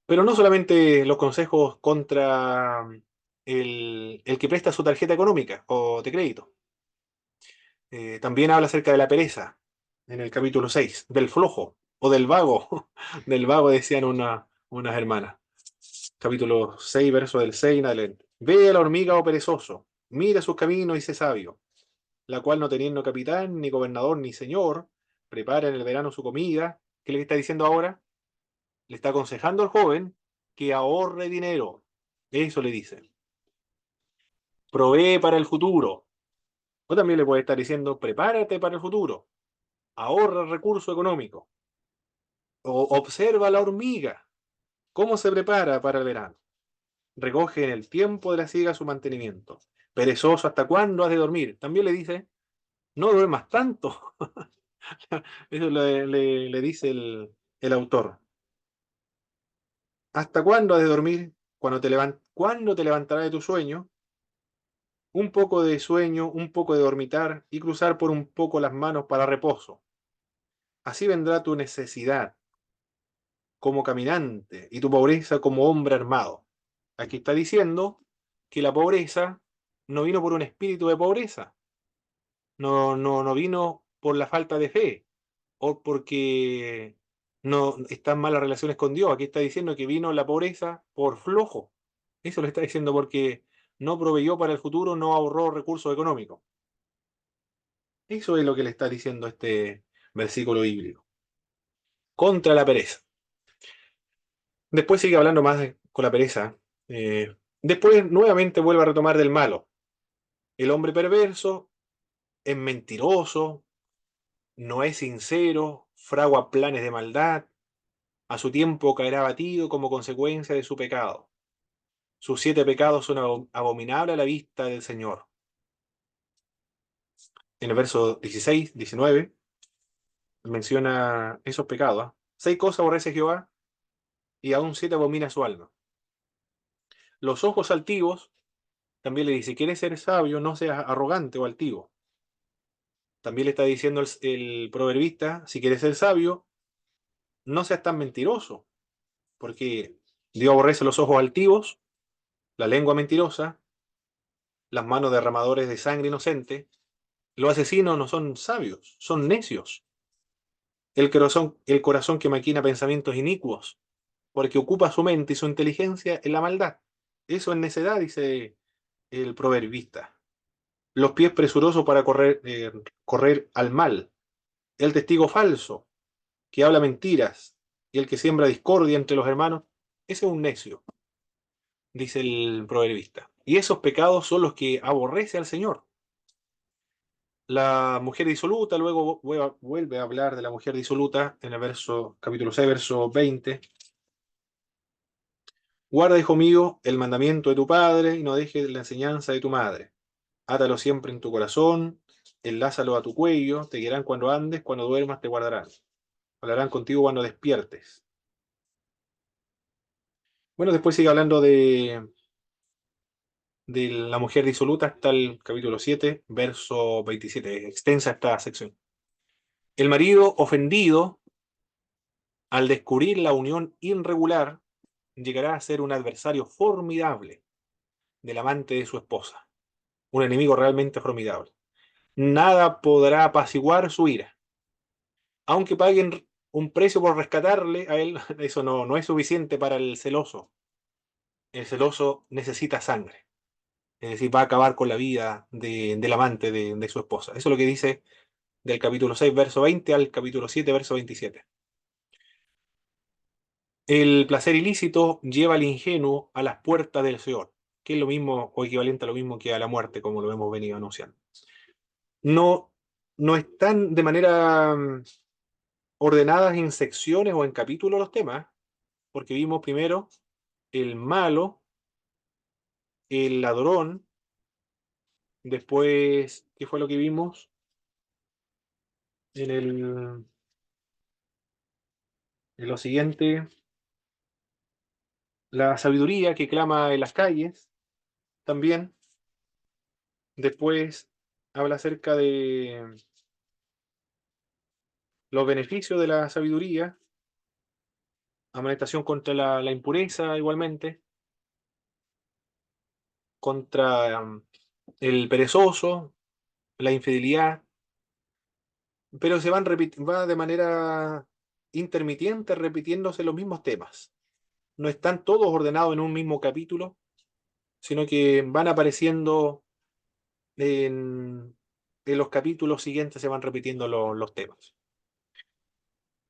Pero no solamente los consejos contra el que presta su tarjeta económica o de crédito. También habla acerca de la pereza en el capítulo 6, del flojo o del vago. Del vago decían unas hermanas. Capítulo 6, verso del 6 en adelante. Ve a la hormiga, oh perezoso, mira sus caminos y sé sabio, la cual no teniendo capitán, ni gobernador, ni señor, prepara en el verano su comida. ¿Qué le está diciendo ahora? Le está aconsejando al joven que ahorre dinero. Eso le dice. Provee para el futuro. O también le puede estar diciendo, prepárate para el futuro. Ahorra recurso económico. O observa la hormiga. ¿Cómo se prepara para el verano? Recoge en el tiempo de la siega su mantenimiento. Perezoso, ¿hasta cuándo has de dormir? También le dice, no duermas tanto. Eso le dice el autor. ¿Hasta cuándo has de dormir? ¿Cuándo te levantarás de tu sueño? Un poco de sueño, un poco de dormitar y cruzar por un poco las manos para reposo. Así vendrá tu necesidad como caminante y tu pobreza como hombre armado. Aquí está diciendo que la pobreza no vino por un espíritu de pobreza, no vino por la falta de fe o porque no están malas relaciones con Dios. Aquí está diciendo que vino la pobreza por flojo. Eso lo está diciendo porque no proveyó para el futuro, no ahorró recursos económicos. Eso es lo que le está diciendo este versículo bíblico. Contra la pereza. Después sigue hablando más con la pereza. Después nuevamente vuelve a retomar del malo. El hombre perverso es mentiroso, no es sincero, fragua planes de maldad, a su tiempo caerá abatido como consecuencia de su pecado. Sus 7 pecados son abominables a la vista del Señor. En el verso 16, 19, menciona esos pecados. 6 cosas aborrece Jehová y aún 7 abomina su alma. Los ojos altivos, también le dice, ¿quieres ser sabio? No seas arrogante o altivo. También le está diciendo el proverbista, si quieres ser sabio, no seas tan mentiroso, porque Dios aborrece los ojos altivos, la lengua mentirosa, las manos derramadores de sangre inocente. Los asesinos no son sabios, son necios. El corazón que maquina pensamientos inicuos, porque ocupa su mente y su inteligencia en la maldad. Eso es necedad, dice el proverbista. Los pies presurosos para correr al mal. El testigo falso, que habla mentiras, y el que siembra discordia entre los hermanos, ese es un necio, dice el proverbista. Y esos pecados son los que aborrece al Señor. La mujer disoluta, luego vuelve a hablar de la mujer disoluta en el capítulo 6, verso 20. Guarda, hijo mío, el mandamiento de tu padre y no dejes la enseñanza de tu madre. Átalo siempre en tu corazón, enlázalo a tu cuello, te guiarán cuando andes, cuando duermas te guardarán. Hablarán contigo cuando despiertes. Bueno, después sigue hablando de la mujer disoluta hasta el capítulo 7, verso 27. Extensa esta sección. El marido ofendido, al descubrir la unión irregular, llegará a ser un adversario formidable del amante de su esposa. Un enemigo realmente formidable. Nada podrá apaciguar su ira. Aunque paguen un precio por rescatarle a él, eso no es suficiente para el celoso. El celoso necesita sangre. Es decir, va a acabar con la vida del amante de su esposa. Eso es lo que dice del capítulo 6, verso 20 al capítulo 7, verso 27. El placer ilícito lleva al ingenuo a las puertas del Seol, que es lo mismo o equivalente a lo mismo que a la muerte, como lo hemos venido anunciando. No, no están de manera ordenadas en secciones o en capítulos los temas, porque vimos primero el malo, el ladrón, después, ¿qué fue lo que vimos? En lo siguiente, la sabiduría que clama en las calles, también. Después habla acerca de los beneficios de la sabiduría, amonestación contra la impureza igualmente, contra el perezoso, la infidelidad, pero va de manera intermitente repitiéndose los mismos temas. No están todos ordenados en un mismo capítulo, sino que van apareciendo en los capítulos siguientes, se van repitiendo los temas.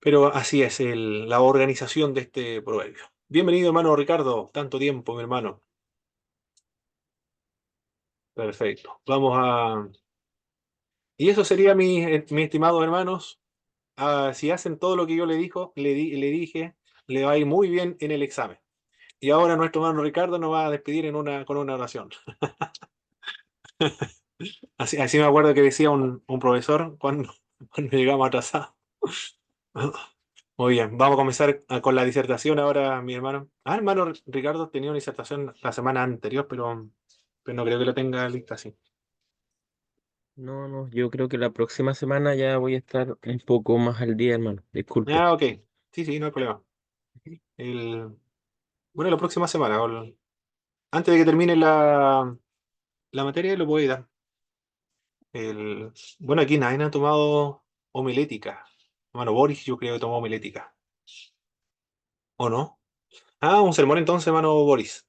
Pero así es la organización de este proverbio. Bienvenido, hermano Ricardo. Tanto tiempo, mi hermano. Perfecto. Vamos a... Y eso sería, mis estimados hermanos. Si hacen todo lo que yo le dije, le va a ir muy bien en el examen. Y ahora nuestro hermano Ricardo nos va a despedir con una oración. Así me acuerdo que decía un profesor cuando llegamos atrasados. Muy bien, vamos a comenzar con la disertación ahora, mi hermano. Hermano Ricardo tenía una disertación la semana anterior, pero no creo que la tenga lista así. No, no, yo creo que la próxima semana ya voy a estar un poco más al día, hermano. Disculpe. Ok. Sí, sí, no hay problema. El, bueno, la próxima semana, antes de que termine la materia, lo voy a dar. Bueno, aquí nadie ha tomado homilética. Hermano Boris, yo creo que tomó homilética. ¿O no? Ah, un sermón entonces, hermano Boris.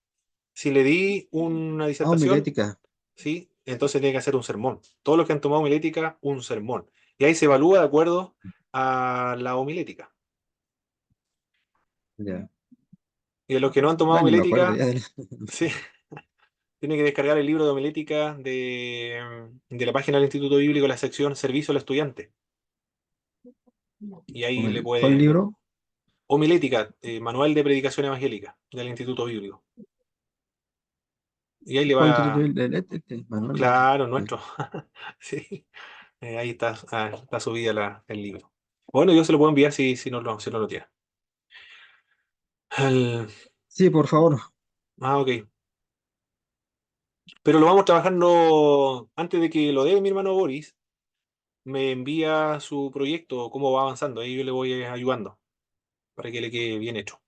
Si le di una Ah, disertación, homilética. sí, entonces tiene que hacer un sermón. Todos los que han tomado homilética, un sermón. Y ahí se evalúa de acuerdo a la homilética. Ya. Y de los que no han tomado Ah, ni me acuerdo homilética, ya. sí, tiene que descargar el libro de homilética de la página del Instituto Bíblico, la sección Servicio al Estudiante. Y ahí le ¿Cuál puede... libro? Homilética, Manual de Predicación Evangélica del Instituto Bíblico. Y ahí le ¿Cuál instituto? va, Manuel. claro, Ya. nuestro. Sí, ahí está, está subida el libro. Bueno, yo se lo puedo enviar si no lo tiene. El- Sí, por favor. ok. Pero lo vamos trabajando antes de que lo dé mi hermano Boris. Me envía su proyecto, cómo va avanzando. Ahí yo le voy ayudando para que le quede bien hecho,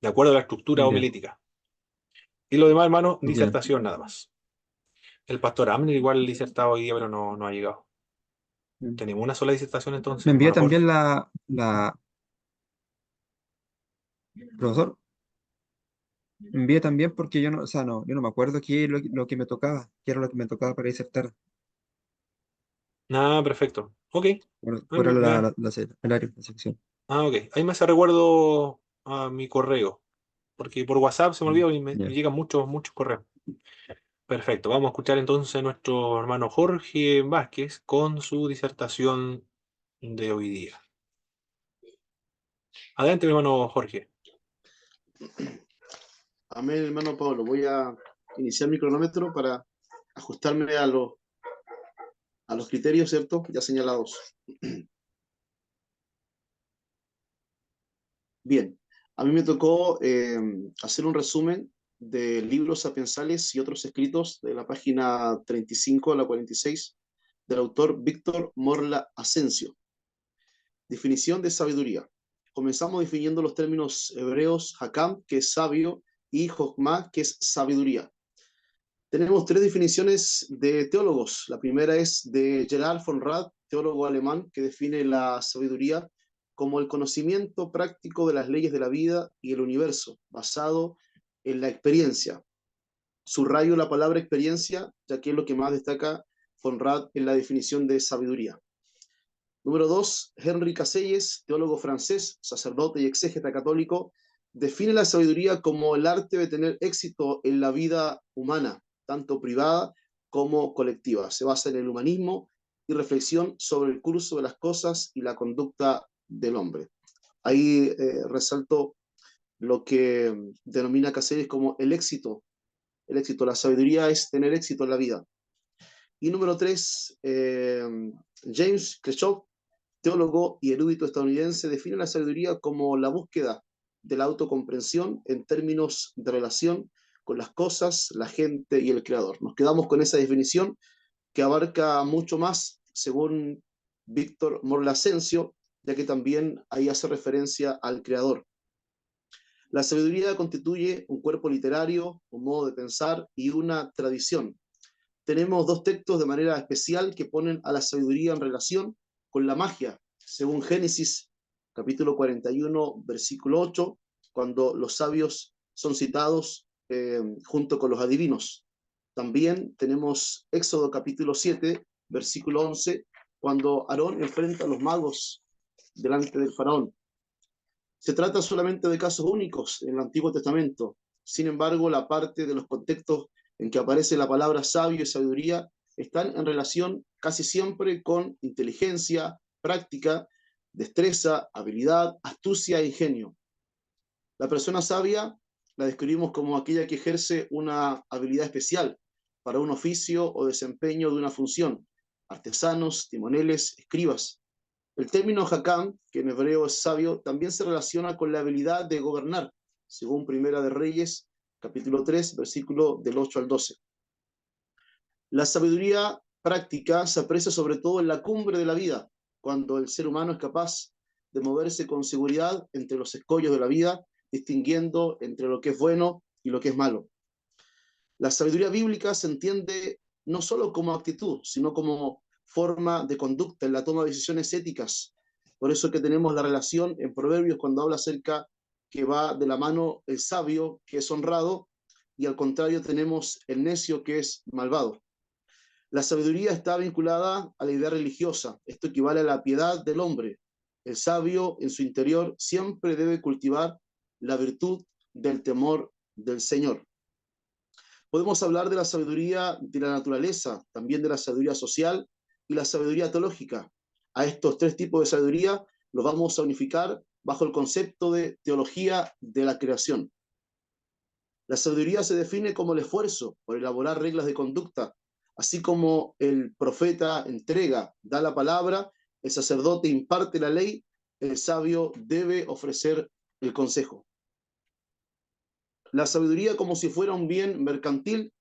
de acuerdo a la estructura Ya, homilética. Y lo demás, hermano, ya. disertación nada más. El pastor Amner igual disertaba hoy día, pero no ha llegado. Tenemos una sola disertación entonces, Me envía hermano también Jorge. la profesor. Me envía también porque yo no, o sea, no, yo no me acuerdo qué es lo que me tocaba, qué era lo que me tocaba para disertar. Ah, perfecto. Ok. ¿Cuál era el área, la sección? Ok. Ahí me hace recuerdo a mi correo, porque por WhatsApp se me olvidó y me Ya. llegan muchos correos. Perfecto. Vamos a escuchar entonces a nuestro hermano Jorge Vázquez con su disertación de hoy día. Adelante, mi hermano Jorge. Amén, hermano Pablo. Voy a iniciar mi cronómetro para ajustarme a los criterios, ¿cierto? Ya señalados. Bien, a mí me tocó hacer un resumen de libros sapiensales y otros escritos de la página 35 a la 46 del autor Víctor Morla Asensio. Definición de sabiduría. Comenzamos definiendo los términos hebreos Hakam, que es sabio, y Jokmah, que es sabiduría. Tenemos tres definiciones de teólogos. La primera es de Gerhard von Rad, teólogo alemán, que define la sabiduría como el conocimiento práctico de las leyes de la vida y el universo, basado en la experiencia. Subrayo la palabra experiencia, ya que es lo que más destaca von Rad en la definición de sabiduría. Número dos, Henry Caselles, teólogo francés, sacerdote y exégeta católico, define la sabiduría como el arte de tener éxito en la vida humana, tanto privada como colectiva. Se basa en el humanismo y reflexión sobre el curso de las cosas y la conducta del hombre. Ahí resalto lo que denomina Caselles como el éxito. El éxito, la sabiduría es tener éxito en la vida. Y número tres, James Clerchot, teólogo y erudito estadounidense, define la sabiduría como la búsqueda de la autocomprensión en términos de relación con las cosas, la gente y el creador. Nos quedamos con esa definición que abarca mucho más, según Víctor Morlasencio, ya que también ahí hace referencia al creador. La sabiduría constituye un cuerpo literario, un modo de pensar y una tradición. Tenemos dos textos de manera especial que ponen a la sabiduría en relación con la magia, según Génesis capítulo 41, versículo 8, cuando los sabios son citados junto con los adivinos. También tenemos Éxodo capítulo 7, versículo 11, cuando Aarón enfrenta a los magos delante del faraón. Se trata solamente de casos únicos en el Antiguo Testamento. Sin embargo, la parte de los contextos en que aparece la palabra sabio y sabiduría están en relación casi siempre con inteligencia, práctica, destreza, habilidad, astucia e ingenio. La persona sabia la describimos como aquella que ejerce una habilidad especial para un oficio o desempeño de una función. Artesanos, timoneles, escribas. El término Hakam, que en hebreo es sabio, también se relaciona con la habilidad de gobernar, según Primera de Reyes, capítulo 3, versículo del 8 al 12. La sabiduría práctica se aprecia sobre todo en la cumbre de la vida, cuando el ser humano es capaz de moverse con seguridad entre los escollos de la vida, distinguiendo entre lo que es bueno y lo que es malo. La sabiduría bíblica se entiende no solo como actitud, sino como forma de conducta en la toma de decisiones éticas. Por eso que tenemos la relación en Proverbios cuando habla acerca que va de la mano el sabio, que es honrado, y al contrario tenemos el necio, que es malvado. La sabiduría está vinculada a la idea religiosa. Esto equivale a la piedad del hombre. El sabio en su interior siempre debe cultivar la virtud del temor del Señor. Podemos hablar de la sabiduría de la naturaleza, también de la sabiduría social y la sabiduría teológica. A estos tres tipos de sabiduría los vamos a unificar bajo el concepto de teología de la creación. La sabiduría se define como el esfuerzo por elaborar reglas de conducta, así como el profeta entrega, da la palabra, el sacerdote imparte la ley, el sabio debe ofrecer el consejo. La sabiduría, como si fuera un bien mercantil,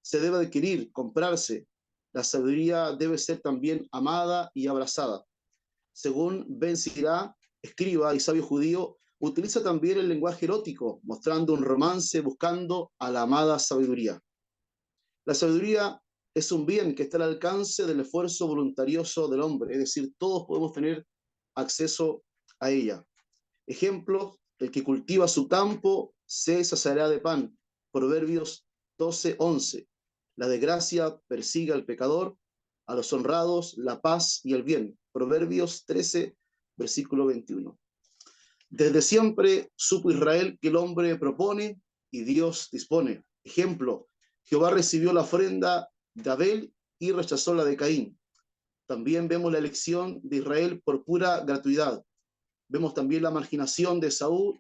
se debe adquirir, comprarse. La sabiduría debe ser también amada y abrazada. Según Ben Sirá, escriba y sabio judío, utiliza también el lenguaje erótico, mostrando un romance buscando a la amada sabiduría. La sabiduría es un bien que está al alcance del esfuerzo voluntarioso del hombre, es decir, todos podemos tener acceso a ella. Ejemplo, el que cultiva su campo se saciará de pan. Proverbios 12:11. La desgracia persigue al pecador, a los honrados la paz y el bien. Proverbios 13, versículo 21. Desde siempre supo Israel que el hombre propone y Dios dispone. Ejemplo, Jehová recibió la ofrenda de Abel y rechazó la de Caín. También vemos la elección de Israel por pura gratuidad. Vemos también la marginación de Saúl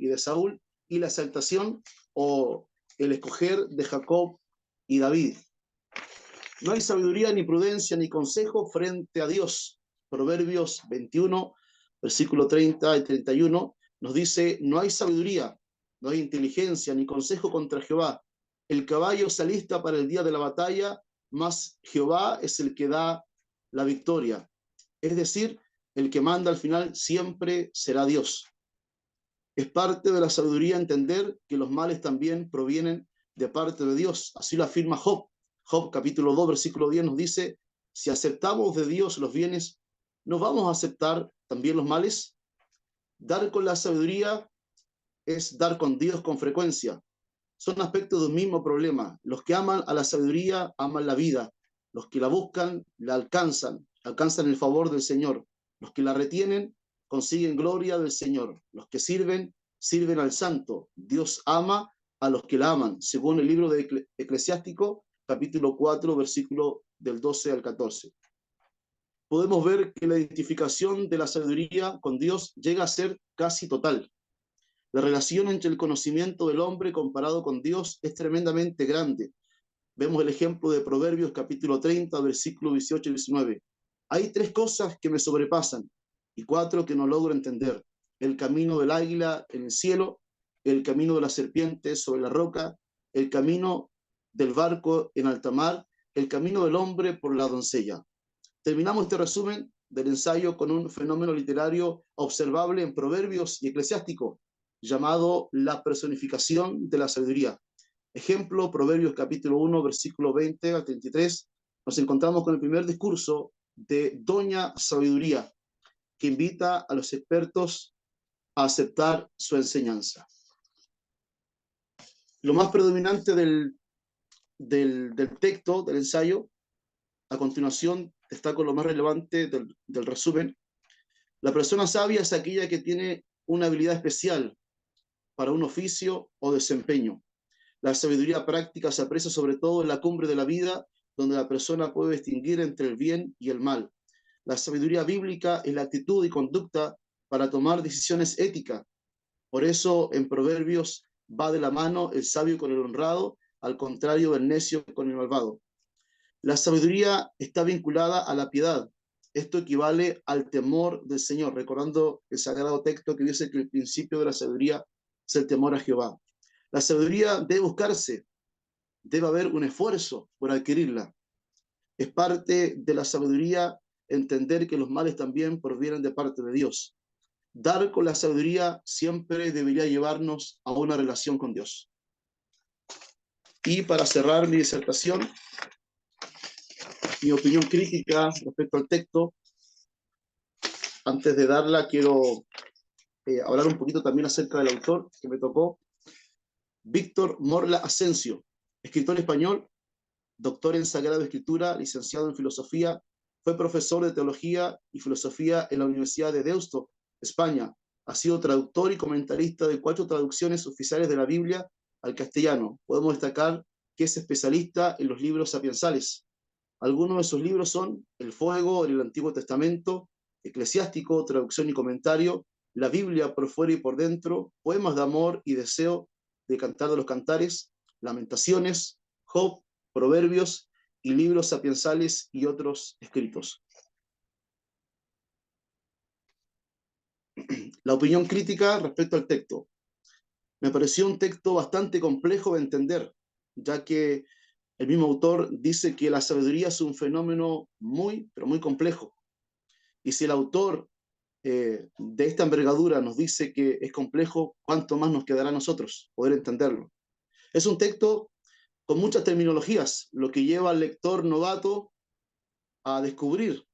y la exaltación o el escoger de Jacob y David. No hay sabiduría, ni prudencia, ni consejo frente a Dios. Proverbios 21, versículo 30 y 31, nos dice, no hay sabiduría, no hay inteligencia, ni consejo contra Jehová. El caballo se alista para el día de la batalla, mas Jehová es el que da la victoria. Es decir, el que manda al final siempre será Dios. Es parte de la sabiduría entender que los males también provienen de parte de Dios. Así lo afirma Job. Job capítulo 2, versículo 10 nos dice, si aceptamos de Dios los bienes, ¿no vamos a aceptar también los males? Dar con la sabiduría es dar con Dios con frecuencia. Son aspectos de un mismo problema. Los que aman a la sabiduría aman la vida. Los que la buscan la alcanzan el favor del Señor. Los que la retienen consiguen gloria del Señor. Los que sirven, sirven al Santo. Dios ama a los que la aman, según el libro de Eclesiástico, capítulo 4, versículo del 12 al 14. Podemos ver que la identificación de la sabiduría con Dios llega a ser casi total. La relación entre el conocimiento del hombre comparado con Dios es tremendamente grande. Vemos el ejemplo de Proverbios capítulo 30, versículos 18 y 19. Hay tres cosas que me sobrepasan y cuatro que no logro entender. El camino del águila en el cielo, el camino de la serpiente sobre la roca, el camino del barco en alta mar, el camino del hombre por la doncella. Terminamos este resumen del ensayo con un fenómeno literario observable en Proverbios y Eclesiástico, llamado la personificación de la sabiduría. Ejemplo, Proverbios capítulo 1, versículo 20 al 33, nos encontramos con el primer discurso de Doña Sabiduría, que invita a los expertos a aceptar su enseñanza. Lo más predominante del texto, del ensayo, a continuación destaco lo más relevante del resumen. La persona sabia es aquella que tiene una habilidad especial para un oficio o desempeño. La sabiduría práctica se aprecia sobre todo en la cumbre de la vida, donde la persona puede distinguir entre el bien y el mal. La sabiduría bíblica es la actitud y conducta para tomar decisiones éticas. Por eso en Proverbios va de la mano el sabio con el honrado, al contrario del necio con el malvado. La sabiduría está vinculada a la piedad. Esto equivale al temor del Señor, recordando el sagrado texto que dice que el principio de la sabiduría es el temor a Jehová. La sabiduría debe buscarse, debe haber un esfuerzo por adquirirla. Es parte de la sabiduría entender que los males también provienen de parte de Dios. Dar con la sabiduría siempre debería llevarnos a una relación con Dios. Y para cerrar mi disertación, mi opinión crítica respecto al texto, antes de darla quiero hablar un poquito también acerca del autor que me tocó, Víctor Morla Asensio, escritor español, doctor en Sagrada Escritura, licenciado en Filosofía, fue profesor de Teología y Filosofía en la Universidad de Deusto, España. Ha sido traductor y comentarista de 4 traducciones oficiales de la Biblia al castellano. Podemos destacar que es especialista en los libros sapiensales. Algunos de sus libros son El Fuego en el Antiguo Testamento, Eclesiástico, Traducción y Comentario, La Biblia por fuera y por dentro, Poemas de amor y deseo de Cantar de los Cantares, Lamentaciones, Job, Proverbios y libros sapiensales y otros escritos. La opinión crítica respecto al texto. Me pareció un texto bastante complejo de entender, ya que el mismo autor dice que la sabiduría es un fenómeno muy, pero muy complejo. Y si el autor de esta envergadura nos dice que es complejo, ¿cuánto más nos quedará a nosotros poder entenderlo? Es un texto con muchas terminologías, lo que lleva al lector novato a descubrir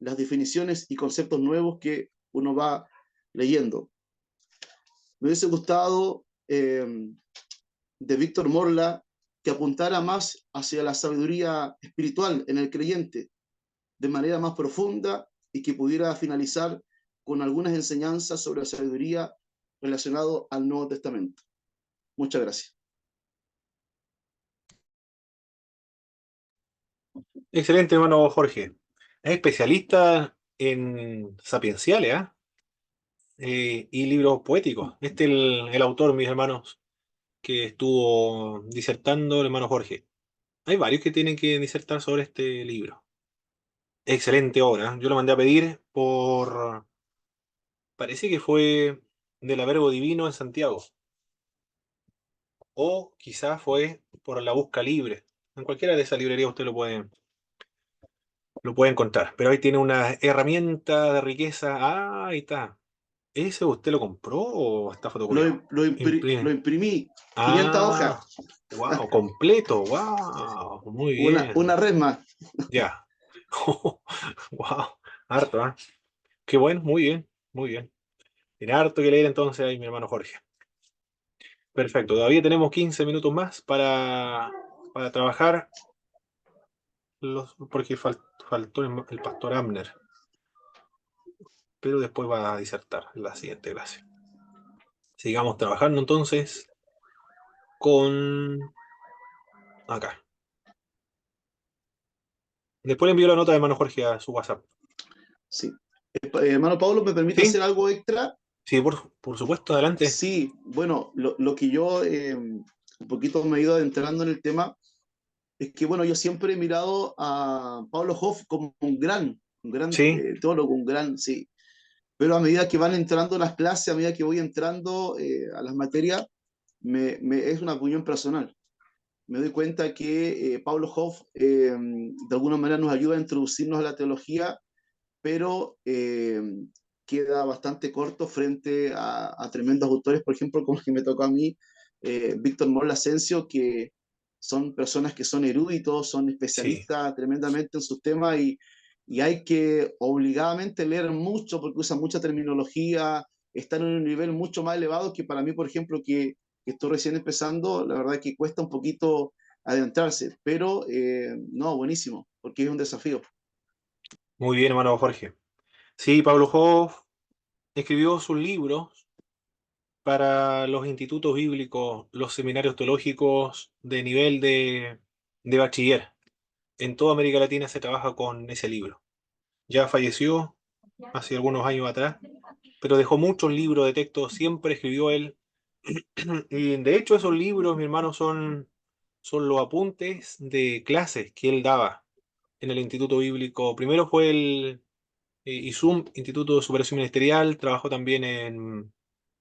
las definiciones y conceptos nuevos que uno va leyendo. Me hubiese gustado de Víctor Morla que apuntara más hacia la sabiduría espiritual en el creyente, de manera más profunda y que pudiera finalizar con algunas enseñanzas sobre la sabiduría relacionado al Nuevo Testamento. Muchas gracias. Excelente, hermano Jorge. Es especialista en sapienciales, ¿ah? Y libros poéticos. Este es el autor, mis hermanos, que estuvo disertando el hermano Jorge. Hay varios que tienen que disertar sobre este libro. Excelente obra, ¿eh? Yo lo mandé a pedir por... Parece que fue del Verbo Divino en Santiago. O quizás fue por La Busca Libre. En cualquiera de esas librerías usted lo puede encontrar. Pero ahí tiene una herramienta de riqueza. Ah, ahí está. ¿Ese usted lo compró o está fotocopiado? Lo Imprime. imprimí, 500 Ah, hojas, wow, completo, wow, muy bien. una resma. Ya. Wow, harto, ¿ah? Qué bueno, muy bien, muy bien. Tiene harto que leer entonces ahí, mi hermano Jorge. Perfecto, todavía tenemos 15 minutos más para trabajar, porque faltó el pastor Amner, pero después va a disertar en la siguiente clase. Sigamos trabajando entonces con acá. Después le envío la nota de hermano Jorge a su WhatsApp. Sí. Hermano Pablo, ¿me permite ¿Sí? hacer algo extra? Sí, por supuesto, adelante. Sí, bueno, lo que yo un poquito me he ido adentrando en el tema es que, bueno, yo siempre he mirado a Pablo Hoff como un gran Sí, teólogo, un gran, sí. Pero a medida que van entrando las clases, a medida que voy entrando a las materias, es una opinión personal. Me doy cuenta que Pablo Hoff de alguna manera nos ayuda a introducirnos a la teología, pero queda bastante corto frente a tremendos autores, por ejemplo, como el que me tocó a mí, Víctor Morla Asensio, que son personas que son eruditos, son sí. especialistas tremendamente en sus temas y hay que obligadamente leer mucho porque usan mucha terminología, están en un nivel mucho más elevado que para mí, por ejemplo, que estoy recién empezando, la verdad que cuesta un poquito adentrarse, pero no, buenísimo, porque es un desafío. Muy bien, hermano Jorge. Sí, Pablo Hoff escribió sus libros para los institutos bíblicos, los seminarios teológicos de nivel de bachiller. En toda América Latina se trabaja con ese libro. Ya falleció hace algunos años atrás, pero dejó muchos libros de texto, siempre escribió él. Y de hecho esos libros, mi hermano, son los apuntes de clases que él daba en el Instituto Bíblico. Primero fue el ISUM, Instituto de Superación Ministerial, trabajó también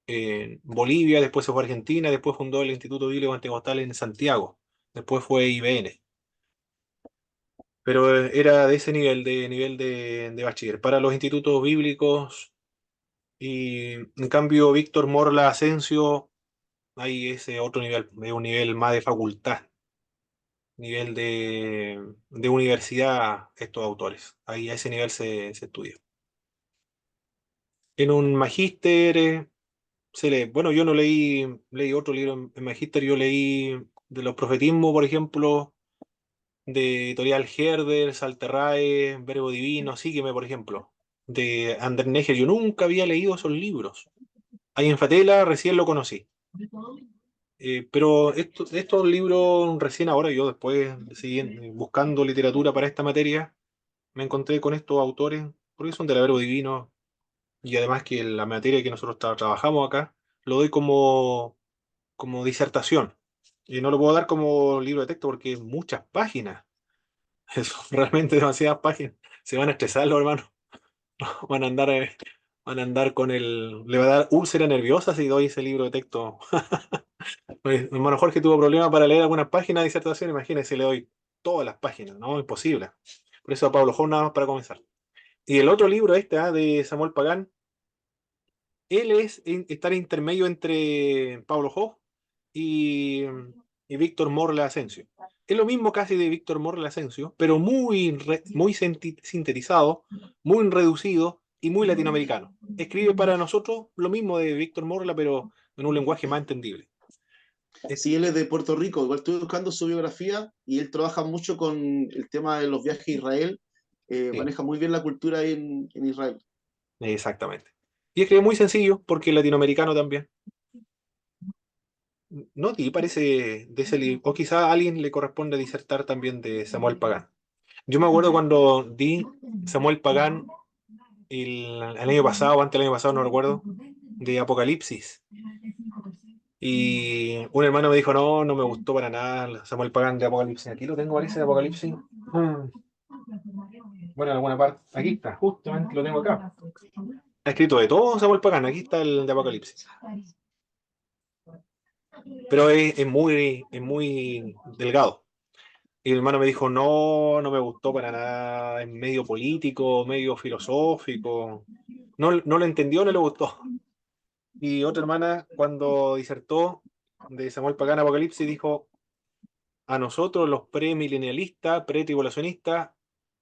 en Bolivia, después se fue a Argentina, después fundó el Instituto Bíblico Pentecostal en Santiago, después fue IBN. Pero era de ese nivel de bachiller. Para los institutos bíblicos, y en cambio Víctor Morla Asensio, hay ese otro nivel, es un nivel más de facultad, nivel de universidad, estos autores. Ahí a ese nivel se estudia. En un magíster se lee. Bueno, yo no leí otro libro en magíster, yo leí de los profetismos, por ejemplo, de Editorial Herder, Salterrae, Verbo Divino, Sígueme, por ejemplo, de Ander Neger. Yo nunca había leído esos libros. Ahí en Fatela recién lo conocí. Pero estos libros recién ahora, yo después buscando literatura para esta materia, me encontré con estos autores, porque son de la Verbo Divino, y además que la materia que nosotros trabajamos acá, lo doy como disertación. Y no lo puedo dar como libro de texto porque es muchas páginas. Eso, realmente demasiadas páginas. Se van a estresar los hermanos. Van a andar, van a andar con el. Le va a dar úlcera nerviosa si doy ese libro de texto. Mi hermano Jorge tuvo problemas para leer algunas páginas de disertación. Imagínense, le doy todas las páginas, ¿no? Imposible. Por eso a Pablo Jó nada más para comenzar. Y el otro libro, de Samuel Pagán, él estar intermedio entre Pablo Jó y, y Víctor Morla Asensio. Es lo mismo casi de Víctor Morla Asensio, pero muy sintetizado, muy reducido y muy latinoamericano. Escribe para nosotros lo mismo de Víctor Morla, pero en un lenguaje más entendible. Sí, él es de Puerto Rico. Igual estuve buscando su biografía y él trabaja mucho con el tema de los viajes a Israel. Sí, Maneja muy bien la cultura ahí en Israel. exactamente. Y escribe muy sencillo, porque es latinoamericano también. No, y parece de ese libro, o quizá a alguien le corresponde disertar también de Samuel Pagán. Yo me acuerdo cuando di Samuel Pagán el año pasado, o antes del año pasado, no recuerdo, de Apocalipsis. Y un hermano me dijo, no, no me gustó para nada Samuel Pagán de Apocalipsis. Aquí lo tengo, parece, de Apocalipsis. Mm, Bueno, en alguna parte. Aquí está, justamente lo tengo acá. Ha escrito de todo Samuel Pagán, aquí está el de Apocalipsis. Pero es muy delgado. Y el hermano me dijo, no, no me gustó para nada, es medio político, medio filosófico. No, no lo entendió, no le gustó. Y otra hermana, cuando disertó de Samuel Pagán Apocalipsis, dijo, a nosotros los premilenialistas, pretribulacionistas,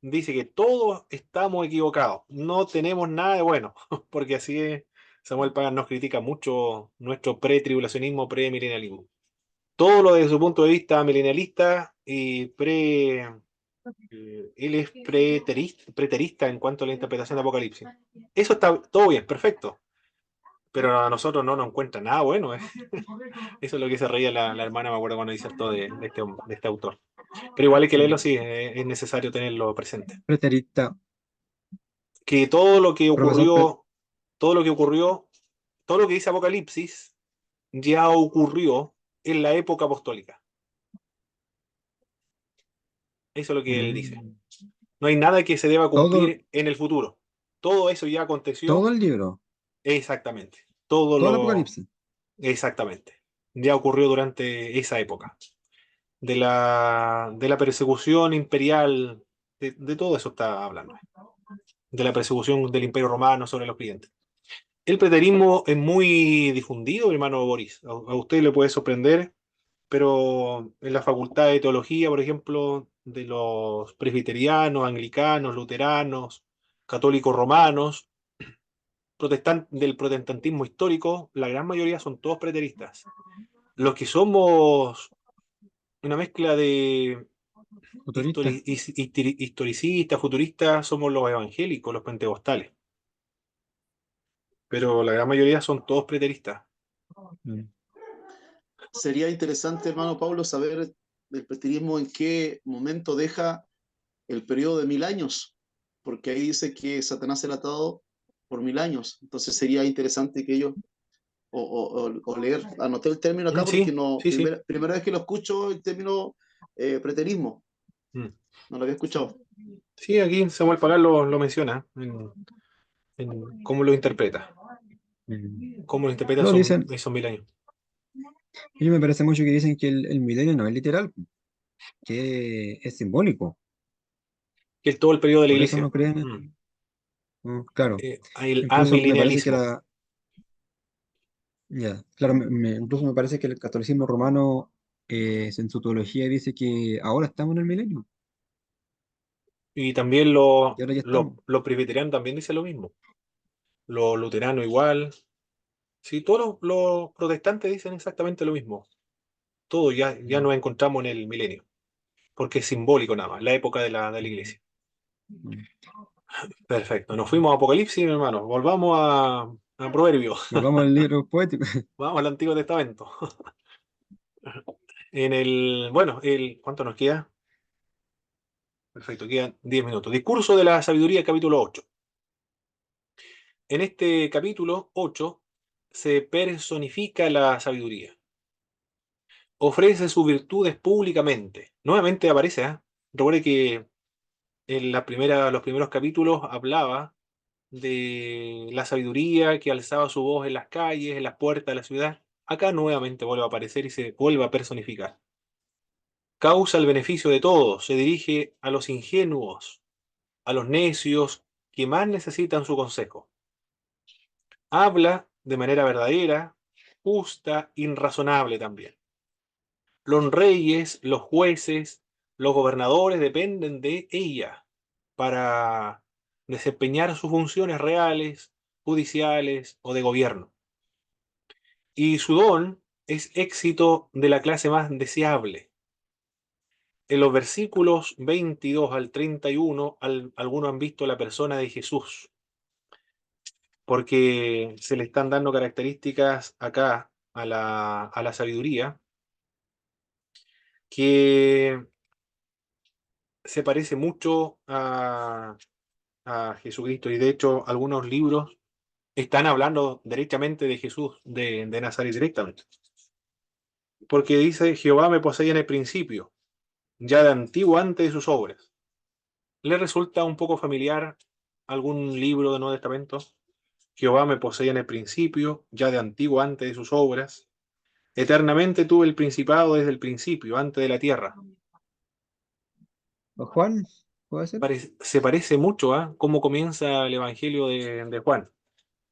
dice que todos estamos equivocados, no tenemos nada de bueno, porque así es, Samuel Pagán nos critica mucho nuestro pretribulacionismo, premilenialismo. Todo lo desde su punto de vista milenialista y él es preterista en cuanto a la interpretación de Apocalipsis. Eso está todo bien, perfecto, pero a nosotros no nos encuentra nada bueno. Eso es lo que se reía la hermana, me acuerdo cuando disertó de este autor. Pero igual hay que leerlo, sí, es necesario tenerlo presente. Preterista, Que todo lo que profesor, ocurrió, todo lo que ocurrió, todo lo que dice Apocalipsis ya ocurrió en la época apostólica. Eso es lo que él dice. Mm. No hay nada que se deba todo, cumplir en el futuro. Todo eso ya aconteció todo el libro, exactamente. Todo todo el lo Apocalipsis. exactamente. Ya ocurrió durante esa época. De la persecución imperial, de todo eso está hablando. De la persecución del Imperio Romano sobre los creyentes. El preterismo es muy difundido, hermano Boris. A usted le puede sorprender, pero en la Facultad de Teología, por ejemplo, de los presbiterianos, anglicanos, luteranos, católicos romanos, del protestantismo histórico, la gran mayoría son todos preteristas. Los que somos una mezcla de Futurista. historicistas, futuristas, somos los evangélicos, los pentecostales. Pero la gran mayoría son todos preteristas. Mm. Sería interesante, hermano Pablo, saber del preterismo en qué momento deja el periodo de 1000 años, porque ahí dice que Satanás será atado por 1000 años. Entonces sería interesante que ellos, o leer, anoté el término acá porque Sí, no, sí, sí. primera vez que lo escucho el término preterismo, Mm. no lo había escuchado. Sí, aquí Samuel Pagán lo menciona cómo lo interpreta. Mm. Cómo lo interpreta No, dicen, esos 1000 años. a mí me parece mucho que dicen que el milenio no es literal, que es simbólico. Que es todo el periodo de la Por eso no iglesia. creen Mm. claro. El Incluso me parece que amilenialismo. ya, claro, incluso me parece que el catolicismo romano en su teología dice que ahora estamos en el milenio, Y también y ahora ya estamos. los presbiterianos también dicen lo mismo. los luteranos igual. Sí, todos los protestantes dicen exactamente lo mismo. Todos ya Mm, nos encontramos en el milenio, porque es simbólico nada más, la época de la iglesia. mm. Perfecto, nos fuimos a Apocalipsis, hermano. Volvamos a Proverbios. Volvamos al libro poético. Vamos al Antiguo Testamento. Bueno, ¿cuánto nos queda? Perfecto, quedan 10 minutos. Discurso de la sabiduría, capítulo 8. En este capítulo 8 se personifica la sabiduría. Ofrece sus virtudes públicamente. Nuevamente aparece, ¿ah? Recuerde que en los primeros capítulos hablaba de la sabiduría que alzaba su voz en las calles, en las puertas de la ciudad. Acá nuevamente vuelve a aparecer y se vuelve a personificar. Causa el beneficio de todos, se dirige a los ingenuos, a los necios que más necesitan su consejo. Habla de manera verdadera, justa, irrazonable también. Los reyes, los jueces, los gobernadores dependen de ella para desempeñar sus funciones reales, judiciales o de gobierno. Y su don es éxito de la clase más deseable. En los versículos 22 al 31, algunos han visto la persona de Jesús, porque se le están dando características acá a la sabiduría que se parece mucho a Jesucristo. Y de hecho, algunos libros están hablando directamente de Jesús de Nazaret directamente. Porque dice, Jehová me poseía en el principio, ya de antiguo antes de sus obras. ¿Le resulta un poco familiar algún libro del Nuevo Testamento? Jehová me poseía en el principio, ya de antiguo antes de sus obras. Eternamente tuve el principado desde el principio, antes de la tierra. ¿O Juan? ¿Puede ser? Se parece mucho a cómo comienza el Evangelio de Juan.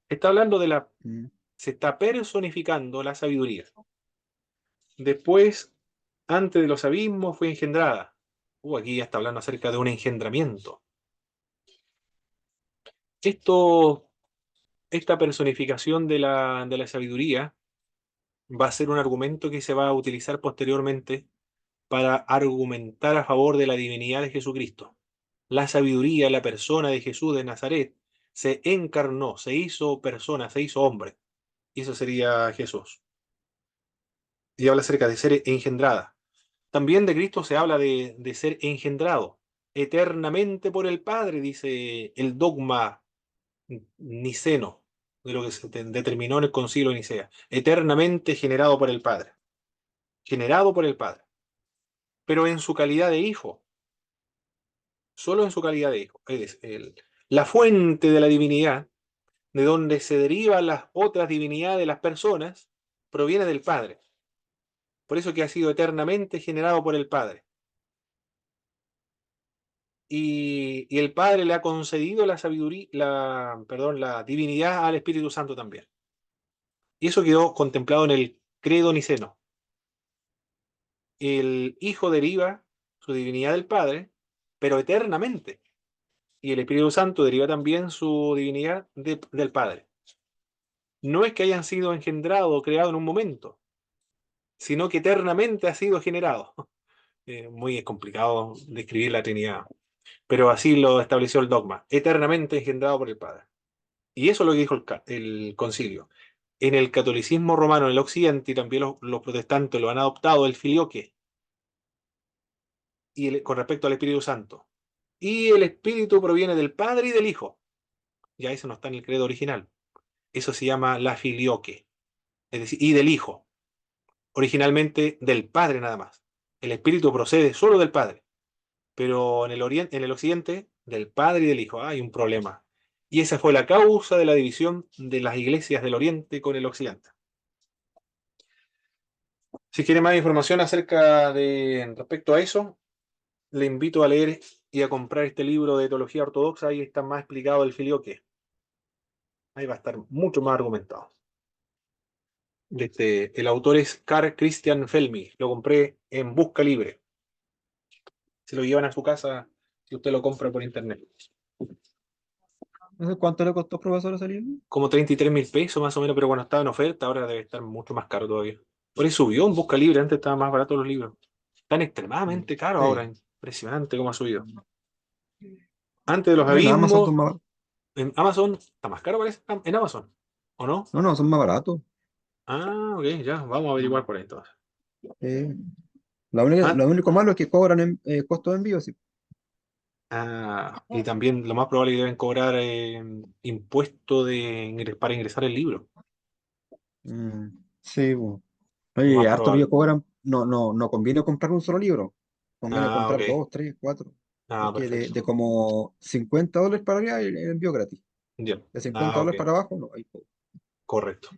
Está hablando Mm. se está personificando la sabiduría. Después, antes de los abismos, fue engendrada. Aquí ya está hablando acerca de un engendramiento. Esto, esta personificación de la sabiduría va a ser un argumento que se va a utilizar posteriormente para argumentar a favor de la divinidad de Jesucristo. La sabiduría, la persona de Jesús de Nazaret, se encarnó, se hizo persona, se hizo hombre. Y eso sería Jesús. Y habla acerca de ser engendrada. También de Cristo se habla de ser engendrado eternamente por el Padre, dice el dogma niceno, de lo que se determinó en el concilio de Nicea. Eternamente generado por el Padre. Generado por el Padre. Pero en su calidad de hijo. Solo en su calidad de hijo. Es la fuente de la divinidad, de donde se derivan las otras divinidades de las personas, proviene del Padre. Por eso que ha sido eternamente generado por el Padre. Y el Padre le ha concedido la sabiduría, la divinidad al Espíritu Santo también. Y eso quedó contemplado en el credo niceno. El Hijo deriva su divinidad del Padre, pero eternamente. Y el Espíritu Santo deriva también su divinidad del Padre. No es que hayan sido engendrados o creados en un momento, sino que eternamente ha sido generado. Muy complicado describir la Trinidad, pero así lo estableció el dogma, eternamente engendrado por el Padre. Y eso es lo que dijo el concilio. En el catolicismo romano, en el occidente, y también los protestantes lo han adoptado, el filioque, con respecto al Espíritu Santo. Y el Espíritu proviene del Padre y del Hijo. Ya eso no está en el credo original. Eso se llama la filioque, es decir, y del Hijo. Originalmente del Padre nada más. El Espíritu procede solo del Padre. Pero en el occidente, del Padre y del Hijo. Hay un problema. Y esa fue la causa de la división de las iglesias del Oriente con el Occidente. Si quiere más información respecto a eso, le invito a leer y a comprar este libro de teología ortodoxa. Ahí está más explicado el filioque. Ahí va a estar mucho más argumentado. El autor es Carl Christian Felmy. Lo compré en Busca Libre. Se lo llevan a su casa si usted lo compra por internet. No sé cuánto le costó, profesor, ese libro. Como 33.000 pesos más o menos, pero cuando estaba en oferta, ahora debe estar mucho más caro todavía. Por ahí subió en Busca Libre, antes estaba más barato los libros. Están extremadamente caros ahora, Sí. impresionante cómo ha subido. Antes de los En Amazon abismos, son más. en Amazon está más caro, parece, en Amazon, ¿o no? No, no, son más baratos. Ah, ok, ya, vamos a averiguar por ahí entonces. Eh, lo Ah, único malo es que cobran costo de envío, sí. y también lo más probable es que deben cobrar impuesto para ingresar el libro. Mm, sí, po. Lo Oye, más harto lío probable. cobran. No, no, no conviene comprar un solo libro. Conviene Ah, comprar ok. dos, tres, cuatro. Ah, Porque perfecto. de como $50 para arriba el envío gratis. Ya. De 50 Ah, ok. dólares para abajo, no. Correcto.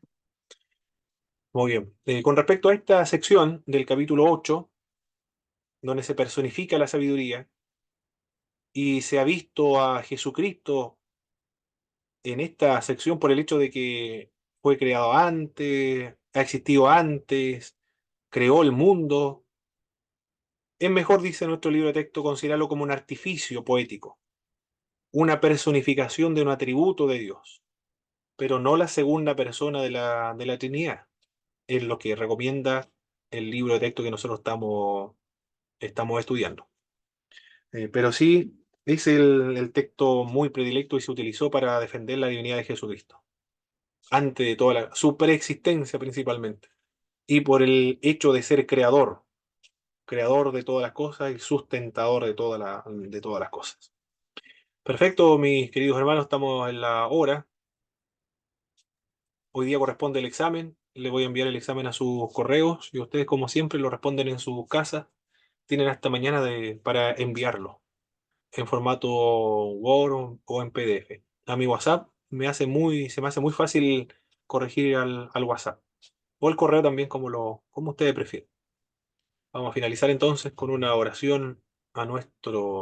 Muy bien. Con respecto a esta sección del capítulo 8, donde se personifica la sabiduría y se ha visto a Jesucristo en esta sección por el hecho de que fue creado antes, ha existido antes, creó el mundo, es mejor, dice nuestro libro de texto, considerarlo como un artificio poético, una personificación de un atributo de Dios, pero no la segunda persona de la Trinidad. Es lo que recomienda el libro de texto que nosotros estamos estudiando. Pero sí, es el texto muy predilecto y se utilizó para defender la divinidad de Jesucristo, antes de toda su preexistencia principalmente, y por el hecho de ser creador, creador de todas las cosas y sustentador de todas las cosas. Perfecto, mis queridos hermanos, estamos en la hora. Hoy día corresponde el examen. Le voy a enviar el examen a sus correos y ustedes, como siempre, lo responden en sus casas. Tienen hasta mañana para enviarlo en formato Word o en PDF. A mi WhatsApp se me hace muy fácil corregir al WhatsApp. O el correo también, como ustedes prefieren. Vamos a finalizar entonces con una oración a nuestro